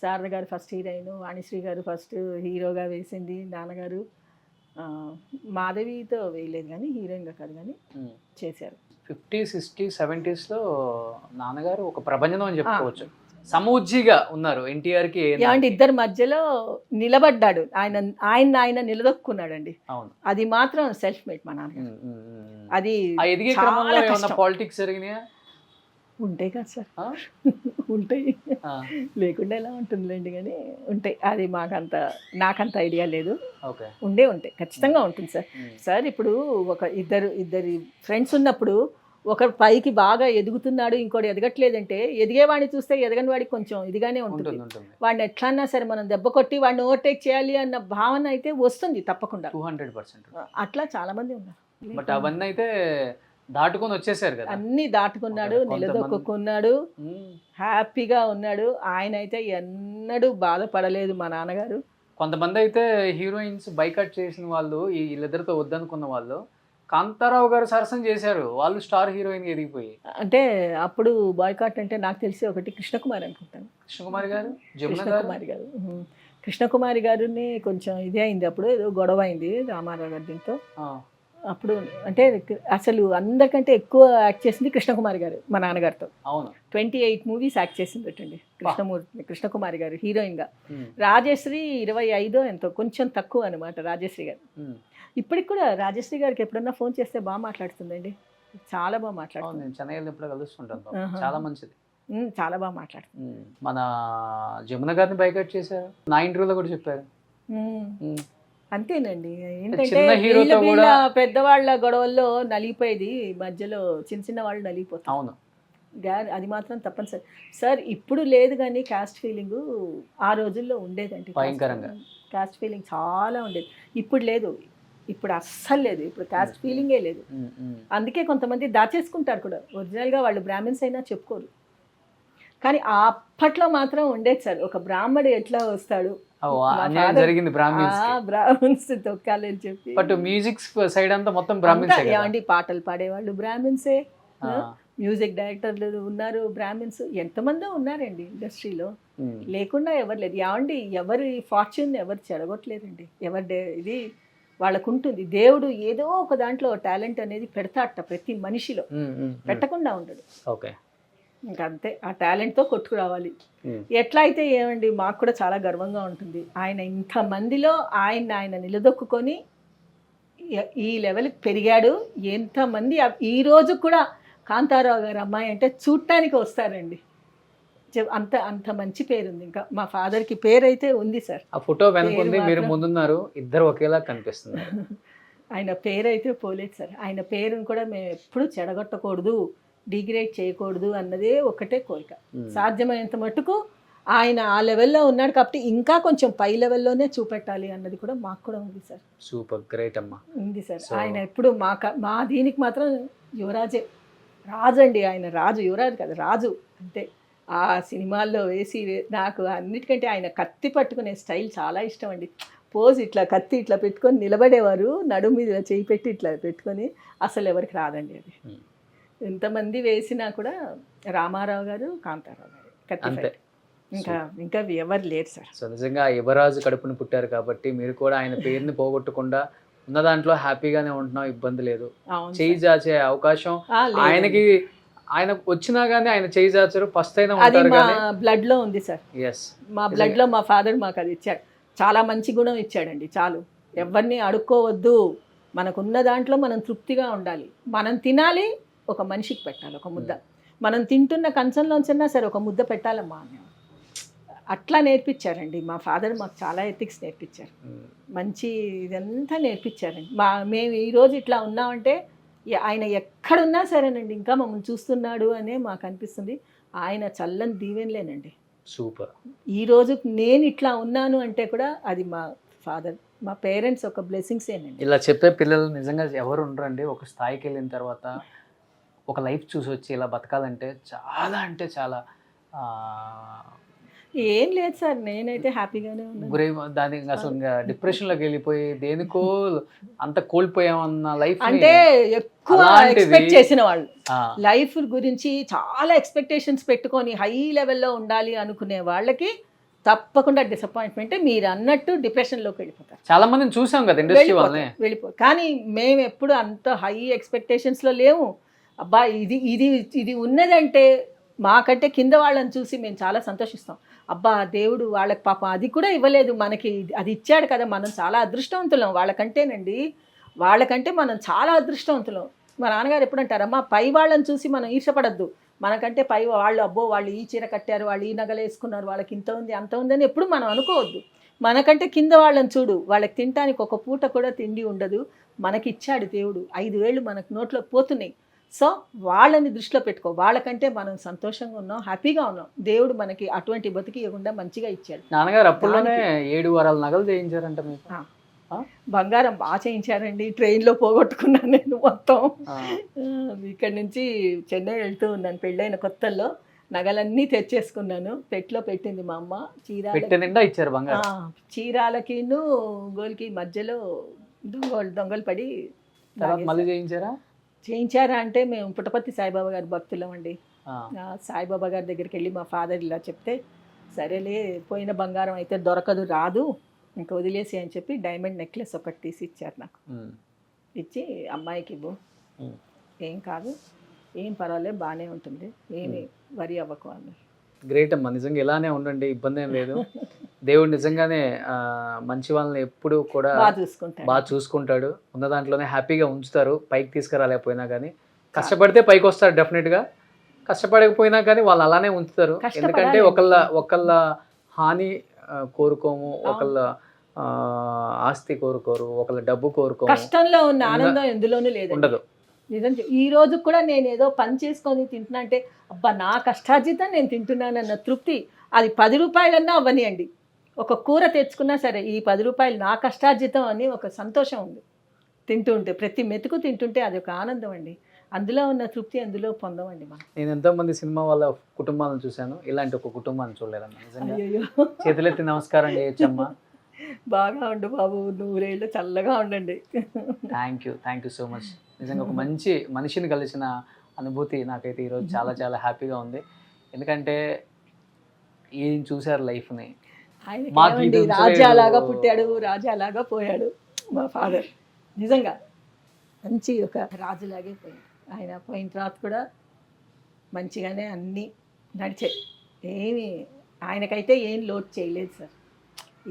శారద గారు ఫస్ట్ హీరోయిన్, వాణిశ్రీ గారు ఫస్ట్ హీరోగా వేసింది, నాన్నగారు మాధవితో వేయలేదు కానీ హీరోయిన్గా కాదు కానీ చేశారు. 50s, 60s, 70s నాన్నగారు ఒక ప్రభంజనం అని చెప్పుకోవచ్చు. సమూజ్జిగా ఉన్నారు ఎన్టీఆర్కి. ఏమంటే ఇద్దరి మధ్యలో నిలబడ్డాడు, ఆయన నిలదొక్కున్నాడండి. అవును, అది మాత్రం సెల్ఫ్ మేడ్ మా నాన్న. అది ఎదిగే క్రమంలో ఏమన్నా పాలిటిక్స్ జరిగినాయా? ఉంటాయి కదా సార్, ఉంటాయి, లేకుండా ఎలా ఉంటుందిలేండి కానీ ఉంటాయి. అది నాకంత ఐడియా లేదు. ఉంటాయి, ఖచ్చితంగా ఉంటుంది సార్. సార్ ఇప్పుడు ఇద్దరి ఫ్రెండ్స్ ఉన్నప్పుడు ఒకరు పైకి బాగా ఎదుగుతున్నాడు, ఇంకోటి ఎదగట్లేదంటే ఎదిగేవాడిని చూస్తే ఎదగని వాడికి కొంచెం ఇదిగానే ఉంటుంది. వాడిని ఎట్లన్నా సరే మనం దెబ్బ కొట్టి వాడిని ఓవర్టేక్ చేయాలి అన్న భావన అయితే వస్తుంది తప్పకుండా, 200%. అట్లా చాలా మంది ఉన్నారు. బట్ అవన్నీ అయితే దాటుకొని వచ్చేసారు కదా. అన్ని దాటుకున్నాడు, నిలదొక్కున్నాడు, హ్యాపీగా ఉన్నాడు. ఆయన అయితే ఎన్నడూ బాధపడలేదు మా నాన్నగారు. కొంతమంది అయితే హీరోయిన్స్ బైకట్ చేసిన వాళ్ళు, వీళ్ళిద్దరితో వద్దనుకున్న వాళ్ళు కాంతారావు గారు సరసన చేశారు, వాళ్ళు స్టార్ హీరోయిన్ ఎదిగిపోయి. అంటే అప్పుడు బాయ్కాట్ అంటే నాకు తెలిసి ఒకటి కృష్ణకుమారి అనుకుంటాను. కృష్ణకుమారి గారు, కృష్ణకుమారి గారిని కొంచెం ఇదే అయింది, అప్పుడు ఏదో గొడవ అయింది రామారావు గారి దీంతో. అప్పుడు అంటే అసలు అందరికంటే ఎక్కువ యాక్ట్ చేసింది కృష్ణకుమారి గారు మా నాన్నగారితో. అవును, 28 మూవీస్ యాక్ట్ చేసింది అటండి కృష్ణకుమారి గారు హీరోయిన్గా. రాజశ్రీ 25 ఎంతో, కొంచెం తక్కువ అనమాట రాజశ్రీ గారు. ఇప్పటికి కూడా రాజశ్రీ గారికి ఎప్పుడన్నా ఫోన్ చేస్తే బాగా మాట్లాడుతుందండి, చాలా బాగా మాట్లాడుతుంది. నేను చెన్నైలో ఎప్పుడు కలుస్తుంటాను, చాలా మంచిది, చాలా బాగా మాట్లాడుతుంది. మన జమున గారిని బైకట్ చేశారు, నా ఇంటర్వ్యూలో కూడా చెప్పారు. అంతేనండి, ఏంటంటే వీళ్ళ పెద్దవాళ్ళ గొడవల్లో నలిగిపోయేది, మధ్యలో చిన్న వాళ్ళు నలిగిపోతారు. అవును, అది మాత్రం తప్పనిసరి సార్. ఇప్పుడు లేదు కానీ క్యాస్ట్ ఫీలింగ్ ఆ రోజుల్లో ఉండేదండి, భయంకరంగా క్యాస్ట్ ఫీలింగ్ చాలా ఉండేది. ఇప్పుడు లేదు, ఇప్పుడు అస్సలు లేదు, ఇప్పుడు క్యాస్ట్ ఫీలింగే లేదు. అందుకే కొంతమంది దాచేసుకుంటారు కూడా, ఒరిజినల్గా వాళ్ళు బ్రాహ్మిన్స్ అయినా చెప్పుకోరు. కానీ అప్పట్లో మాత్రం ఉండేది సార్, ఒక బ్రాహ్మడు ఎట్లా వస్తాడు అన్యాయం జరిగింది బ్రాహ్మిన్స్ బ్రాహ్మణ్స్ తొక్కాలని చెప్పి బట్ మ్యూజిక్ సైడ్ అంతా మొత్తం బ్రాహ్మిన్స్ ఏమండి పాటలు పాడేవాళ్ళు బ్రాహ్మిన్సే, మ్యూజిక్ డైరెక్టర్లు ఉన్నారు బ్రాహ్మిన్స్, ఎంతమందో ఉన్నారండి ఇండస్ట్రీలో, లేకుండా ఎవరు లేదు. ఏమండి ఎవరి ఫార్చ్యూన్ ఎవరు చెడగొట్టలేదండి, ఇది వాళ్ళకు ఉంటుంది. దేవుడు ఏదో ఒక దాంట్లో టాలెంట్ అనేది పెడతాట ప్రతి మనిషిలో, పెట్టకుండా ఉండడు. ఓకే, ఇంకా అంతే, ఆ టాలెంట్తో కొట్టుకురావాలి. ఎట్లా అయితే ఏమండి, మాకు కూడా చాలా గర్వంగా ఉంటుంది. ఆయన ఇంతమందిలో ఆయన నిలదొక్కుని ఈ లెవెల్కి పెరిగాడు. ఎంతమంది ఈ రోజు కూడా కాంతారావు గారు అమ్మాయి అంటే చూడటానికి వస్తారండి. అంత మంచి పేరుంది. ఇంకా మా ఫాదర్కి పేరు అయితే ఉంది సార్. ఆ ఫోటో వెనుకుంది, మీరు ముందున్నారు, ఇద్దరు ఒకేలా కనిపిస్తుంది. ఆయన పేరు అయితే పోలేదు సార్. ఆయన పేరును కూడా మేము ఎప్పుడు చెడగొట్టకూడదు, డిగ్రేడ్ చేయకూడదు అన్నదే ఒకటే కోరిక. సాధ్యమైనంత మటుకు ఆయన ఆ లెవెల్లో ఉన్నాడు కాబట్టి ఇంకా కొంచెం పై లెవెల్లోనే చూపెట్టాలి అన్నది కూడా మాకు కూడా ఉంది సార్. సూపర్, గ్రేట్ అమ్మా. ఉంది సార్. ఆయన ఎప్పుడు మా దీనికి మాత్రం యువరాజే, రాజు అండి ఆయన. రాజు, యువరాజు కదా, రాజు అంతే. ఆ సినిమాల్లో వేసి నాకు అన్నిటికంటే ఆయన కత్తి పట్టుకునే స్టైల్ చాలా ఇష్టం అండి. పోజ్ ఇట్లా కత్తి ఇట్లా పెట్టుకొని నిలబడేవారు, నడుము మీద చేయి పెట్టి ఇట్లా పెట్టుకొని, అసలు ఎవరికి రాదండి అది. ఎంతమంది వేసినా కూడా రామారావు గారు, కాంతారావు గారు కత్తి, ఇంకా ఎవరు లేరు సార్. సో నిజంగా యువరాజు కడుపుని పుట్టారు కాబట్టి మీరు కూడా ఆయన పేరుని పోగొట్టకుండా ఉన్న దాంట్లో హ్యాపీగానే ఉంటున్నాం, ఇబ్బంది లేదు. చేయి చాచే అవకాశం ఆయనకి, ఆయన వచ్చినా గానీ ఆయన చేయి చాచరు, ఫస్ట్ అయినా ఉంటారు. మా బ్లడ్ లో ఉంది సార్. ఎస్, మా బ్లడ్ లో మా ఫాదర్ మాకు అది ఇచ్చాడు. చాలా మంచి గుణం ఇచ్చాడండి. చాలు, ఎవరిని అడుక్కోవద్దు, మనకున్న దాంట్లో మనం తృప్తిగా ఉండాలి. మనం తినాలి, ఒక మనిషికి పెట్టాలి ఒక ముద్ద. మనం తింటున్న కంచంలోంచన్నా సరే ఒక ముద్ద పెట్టాలమ్మా అని అట్లా నేర్పించారండి మా ఫాదర్. మాకు చాలా ఎథిక్స్ నేర్పించారు, మంచి ఇదంతా నేర్పించారండి. మేము ఈరోజు ఇట్లా ఉన్నామంటే ఆయన ఎక్కడున్నా సరేనండి ఇంకా మమ్మల్ని చూస్తున్నాడు అనే మాకు అనిపిస్తుంది. ఆయన చల్లని దీవెనలేనండి. సూపర్. ఈరోజు నేను ఇట్లా ఉన్నాను అంటే కూడా అది మా ఫాదర్, మా పేరెంట్స్ ఒక బ్లెస్సింగ్సేనండి. ఇలా చెప్పే పిల్లలు నిజంగా ఎవరు ఉండరండి. ఒక స్థాయికి వెళ్ళిన తర్వాత ఒక లైఫ్ చూసి వచ్చి ఇలా బతకాలంటే చాలా అంటే చాలా ఏం లేదు సార్, నేనైతే హ్యాపీగానే ఉన్నాను. దానికి అసలు డిప్రెషన్లోకి వెళ్ళిపోయి దేనికో అంత కోల్పోయామన్న లైఫ్ అంటే ఎక్కువ ఎక్స్పెక్ట్ చేసిన వాళ్ళు లైఫ్ గురించి చాలా ఎక్స్పెక్టేషన్స్ పెట్టుకొని హై లెవెల్లో ఉండాలి అనుకునే వాళ్ళకి తప్పకుండా డిసప్పాయింట్మెంట్. మీరు అన్నట్టు డిప్రెషన్లోకి వెళ్ళిపోతారు. చాలా మందిని చూసాం కదా ఇండస్ట్రీ వాళ్ళని, వెళ్ళిపోతారు. కానీ మేము ఎప్పుడు అంత హై ఎక్స్పెక్టేషన్స్లో లేవు. అబ్బా ఇది ఉన్నదంటే మాకంటే కింద వాళ్ళని చూసి మేము చాలా సంతోషిస్తాం. అబ్బా దేవుడు వాళ్ళకి పాపం అది కూడా ఇవ్వలేదు, మనకి అది ఇచ్చాడు కదా, మనం చాలా అదృష్టవంతులం. వాళ్ళకంటే మనం చాలా అదృష్టవంతులం. మా నాన్నగారు ఎప్పుడు అంటారమ్మా, పై వాళ్ళని చూసి మనం ఈర్షపడద్దు, మనకంటే పై వాళ్ళు అబ్బో వాళ్ళు ఈ చీర కట్టారు, వాళ్ళు ఈ నగలు వేసుకున్నారు, వాళ్ళకి ఇంత ఉంది అంత ఉందని ఎప్పుడు మనం అనుకోవద్దు. మనకంటే కింద వాళ్ళని చూడు, వాళ్ళకి తినడానికి ఒక పూట కూడా తిండి ఉండదు, మనకి ఇచ్చాడు దేవుడు, 5 వేళ్ళు మనకు నోట్లోకి పోతున్నాయి. సో వాళ్ళని దృష్టిలో పెట్టుకో, వాళ్ళకంటే మనం సంతోషంగా ఉన్నాం, హ్యాపీగా ఉన్నాం. దేవుడు మనకి అటువంటి బతికి ఇవ్వకుండా మంచిగా ఇచ్చాడు. నాన్నగారు అప్పుడులోనే 7 వారాల నగలు చేయించారంట మీకు? బంగారం బాగా చేయించారండి. ట్రైన్లో పోగొట్టుకున్నాను నేను మొత్తం. ఇక్కడి నుంచి చెన్నై వెళ్తూ ఉన్నాను పెళ్ళైన కొత్తల్లో, నగలన్నీ తెచ్చేసుకున్నాను. పెట్లో పెట్టింది మా అమ్మ. చీరాలకిను గోల్కి మధ్యలో దొంగలు పడి చేయించారా అంటే, మేము పుట్టపర్తి సాయిబాబా గారి భక్తులం అండి. సాయిబాబా గారి దగ్గరికి వెళ్ళి మా ఫాదర్ ఇలా చెప్తే, సరేలే పోయిన బంగారం అయితే దొరకదు, రాదు, ఇంకా వదిలేసి అని చెప్పి డైమండ్ నెక్లెస్ ఒకటి తీసి ఇచ్చారు నాకు. ఇచ్చి అమ్మాయికి ఇవ్వు, ఏం కాదు, ఏం పర్వాలేదు, బాగానే ఉంటుంది, ఏమి వరి అవ్వకు అన్నారు. గ్రేట్ అమ్మా, నిజంగా ఇలానే ఉండండి, ఇబ్బంది ఏం లేదు. దేవుడు నిజంగానే మంచి వాళ్ళని ఎప్పుడు కూడా బాగా చూసుకుంటాడు. ఉన్న దాంట్లోనే హ్యాపీగా ఉంచుతారు. పైకి తీసుకురాలేకపోయినా కానీ, కష్టపడితే పైకి వస్తారు డెఫినెట్గా. కష్టపడకపోయినా కానీ వాళ్ళు అలానే ఉంచుతారు. ఎందుకంటే ఒకళ్ళ హాని కోరుకోము, ఒకళ్ళ ఆస్తి కోరుకోరు, ఒకళ్ళ డబ్బు కోరుకోము. కష్టంలో ఉన్న ఆనందం ఎందులోనూ లేదు, ఉండదు. నిజం. ఈ రోజు కూడా నేను ఏదో పని చేసుకొని తింటున్నా అంటే, అబ్బా నా కష్టార్జితం నేను తింటున్నానన్న తృప్తి, అది 10 రూపాయలన్నా అవ్వనియండి. ఒక కూర తెచ్చుకున్నా సరే, ఈ 10 రూపాయలు నా కష్టార్జితం అని ఒక సంతోషం ఉంది తింటుంటే, ప్రతి మెతుకు తింటుంటే అది ఒక ఆనందం అండి. అందులో ఉన్న తృప్తి అందులో పొందమండి మనం. నేను ఎంతోమంది సినిమా వాళ్ళ కుటుంబాలను చూశాను, ఇలాంటి ఒక కుటుంబాన్ని చూడలేదమ్మా. నిజంగా అయ్యో చేతులెత్తి నమస్కారం చేయొచ్చమ్మా. బాగా ఉండు బాబు, 100 ఏళ్ళు చల్లగా ఉండండి. Thank you so much. నిజంగా ఒక మంచి మనిషిని కలిసిన అనుభూతి నాకైతే ఈరోజు చాలా చాలా హ్యాపీగా ఉంది. ఎందుకంటే ఏం చూశారు లైఫ్ని. ఆయన మాకు ఇది ఉంచలేదు. రాజాలాగా పుట్టాడు, రాజాలాగా పోయాడు మా ఫాదర్. నిజంగా మంచి ఒక రాజులాగే పోయాడు. ఆయన పోయిన తర్వాత కూడా మంచిగానే అన్నీ నడిచాయి. ఆయనకైతే ఏం లోటు చేయలేదు సార్,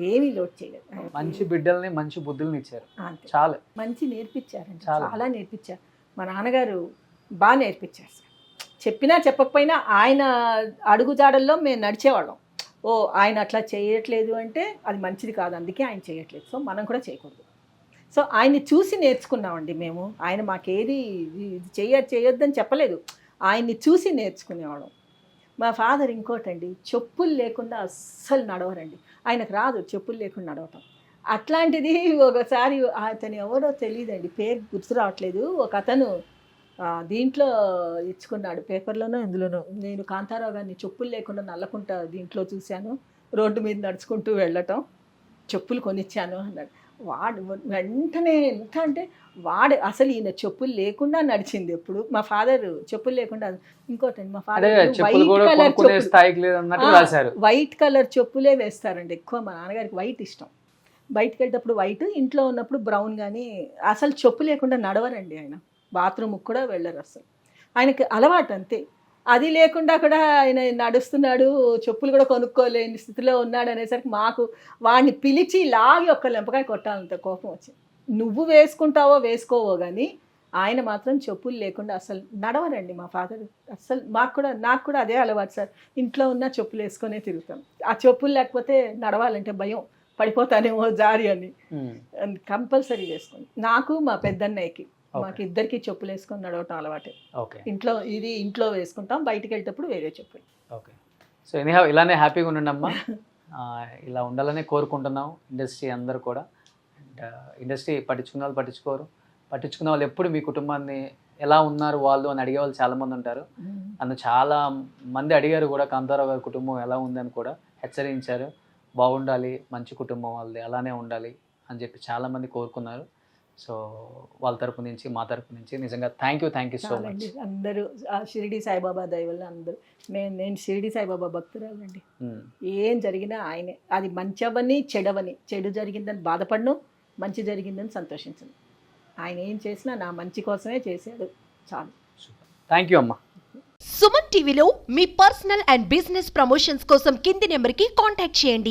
ఏమీ లోటు చేయలేదు. ఆయన మంచి బిడ్డల్ని మంచి బుద్ధుల్ని ఇచ్చారు. అంతే, చాలు. మంచి నేర్పించారండి, చాలా. చాలా నేర్పించారు. మా నాన్నగారు బాగా నేర్పించారు సార్. చెప్పినా చెప్పకపోయినా ఆయన అడుగుజాడల్లో మేము నడిచేవాళ్ళం. ఓ ఆయన అట్లా చేయట్లేదు అంటే అది మంచిది కాదు, అందుకే ఆయన చేయట్లేదు, సో మనం కూడా చేయకూడదు. సో ఆయన్ని చూసి నేర్చుకున్నామండి మేము. ఆయన మాకేది చేయొద్దని చెప్పలేదు, ఆయన్ని చూసి నేర్చుకునేవాళ్ళం. మా ఫాదర్ ఇంకోటండి, చెప్పులు లేకుండా అస్సలు నడవరండి. ఆయనకు రాదు చెప్పులు లేకుండా నడవటం. అట్లాంటిది ఒకసారి అతను ఎవరో తెలియదండి, పేరు గుర్తు రావట్లేదు, ఒక అతను దీంట్లో ఇచ్చుకున్నాడు, పేపర్లోనో ఇందులోనో. నేను కాంతారావు గారిని చెప్పులు లేకుండా నల్లకుంటా దీంట్లో చూశాను, రోడ్డు మీద నడుచుకుంటూ వెళ్ళటం, చెప్పులు కొనిచ్చాను అన్నాడు. వాడు వెంటనే ఎంత అంటే అసలు ఈయన చెప్పులు లేకుండా నడిచింది ఎప్పుడు. మా ఫాదర్ చెప్పులు లేకుండా. ఇంకోటండి, మా ఫాదర్ వైట్ కలర్ చెప్పులే వేస్తారండి ఎక్కువ. మా నాన్నగారికి వైట్ ఇష్టం. బయటకు వెళ్ళేటప్పుడు వైట్, ఇంట్లో ఉన్నప్పుడు బ్రౌన్. కానీ అసలు చెప్పు లేకుండా నడవరండి ఆయన. బాత్రూమ్కి కూడా వెళ్ళరు అసలు. ఆయనకి అలవాటు అంతే. అది లేకుండా కూడా ఆయన నడుస్తున్నాడు, చెప్పులు కూడా కొనుక్కోలేని స్థితిలో ఉన్నాడు అనేసరికి మాకు వాడిని పిలిచి లాగి ఒక్క లెంపకాయ కొట్టాలంత కోపం వచ్చింది. నువ్వు వేసుకుంటావో వేసుకోవో కానీ ఆయన మాత్రం చెప్పులు లేకుండా అసలు నడవరండి మా ఫాదర్. అసలు నాకు కూడా అదే అలవాటు సార్. ఇంట్లో ఉన్న చెప్పులు వేసుకొనే తిరుగుతాం. ఆ చెప్పులు లేకపోతే నడవాలంటే భయం, పడిపోతానేమో జారి అని. కంపల్సరీ వేసుకోండి. నాకు మా పెద్దన్నయ్యకి మాకు ఇద్దరికి చెప్పులు వేసుకొని నడవటం అలవాటే. ఇంట్లో వేసుకుంటాం, బయటికి వెళ్ళేటప్పుడు వేరే చెప్పులు. ఓకే. సో ఎనీహౌ ఇలానే హ్యాపీగా ఉండండి అమ్మా. ఇలా ఉండాలనే కోరుకుంటున్నాం ఇండస్ట్రీ అందరూ కూడా. అండ్ ఇండస్ట్రీ పట్టించుకున్న వాళ్ళు పట్టించుకున్న వాళ్ళు ఎప్పుడు మీ కుటుంబాన్ని ఎలా ఉన్నారు వాళ్ళు అని అడిగే వాళ్ళు చాలామంది ఉంటారు. నన్ను చాలా మంది అడిగారు కూడా, కాంతారావు గారి కుటుంబం ఎలా ఉందని కూడా హెచ్చరించారు. బాగుండాలి, మంచి కుటుంబం వాళ్ళది, అలానే ఉండాలి అని చెప్పి చాలామంది కోరుకున్నారు. సో వాళ్ళ తరపు నుంచి, మా తరపు నుంచి నిజంగా థ్యాంక్ యూ సో మచ్. అందరూ షిరిడి సాయిబాబా దయ వల్ల అందరూ. నేను షిరిడి సాయిబాబా భక్తురాలండి. ఏం జరిగినా ఆయనే. అది మంచి అవని చెడవని, చెడు జరిగిందని బాధపడను, మంచి జరిగిందని సంతోషించను. ఆయన ఏం చేసినా నా మంచి కోసమే చేశాడు, చాలు. థ్యాంక్ యూ అమ్మా. సుమన్ టీవీలో మీ పర్సనల్ అండ్ బిజినెస్ ప్రమోషన్స్ కోసం కింది నెంబర్కి కాంటాక్ట్ చేయండి.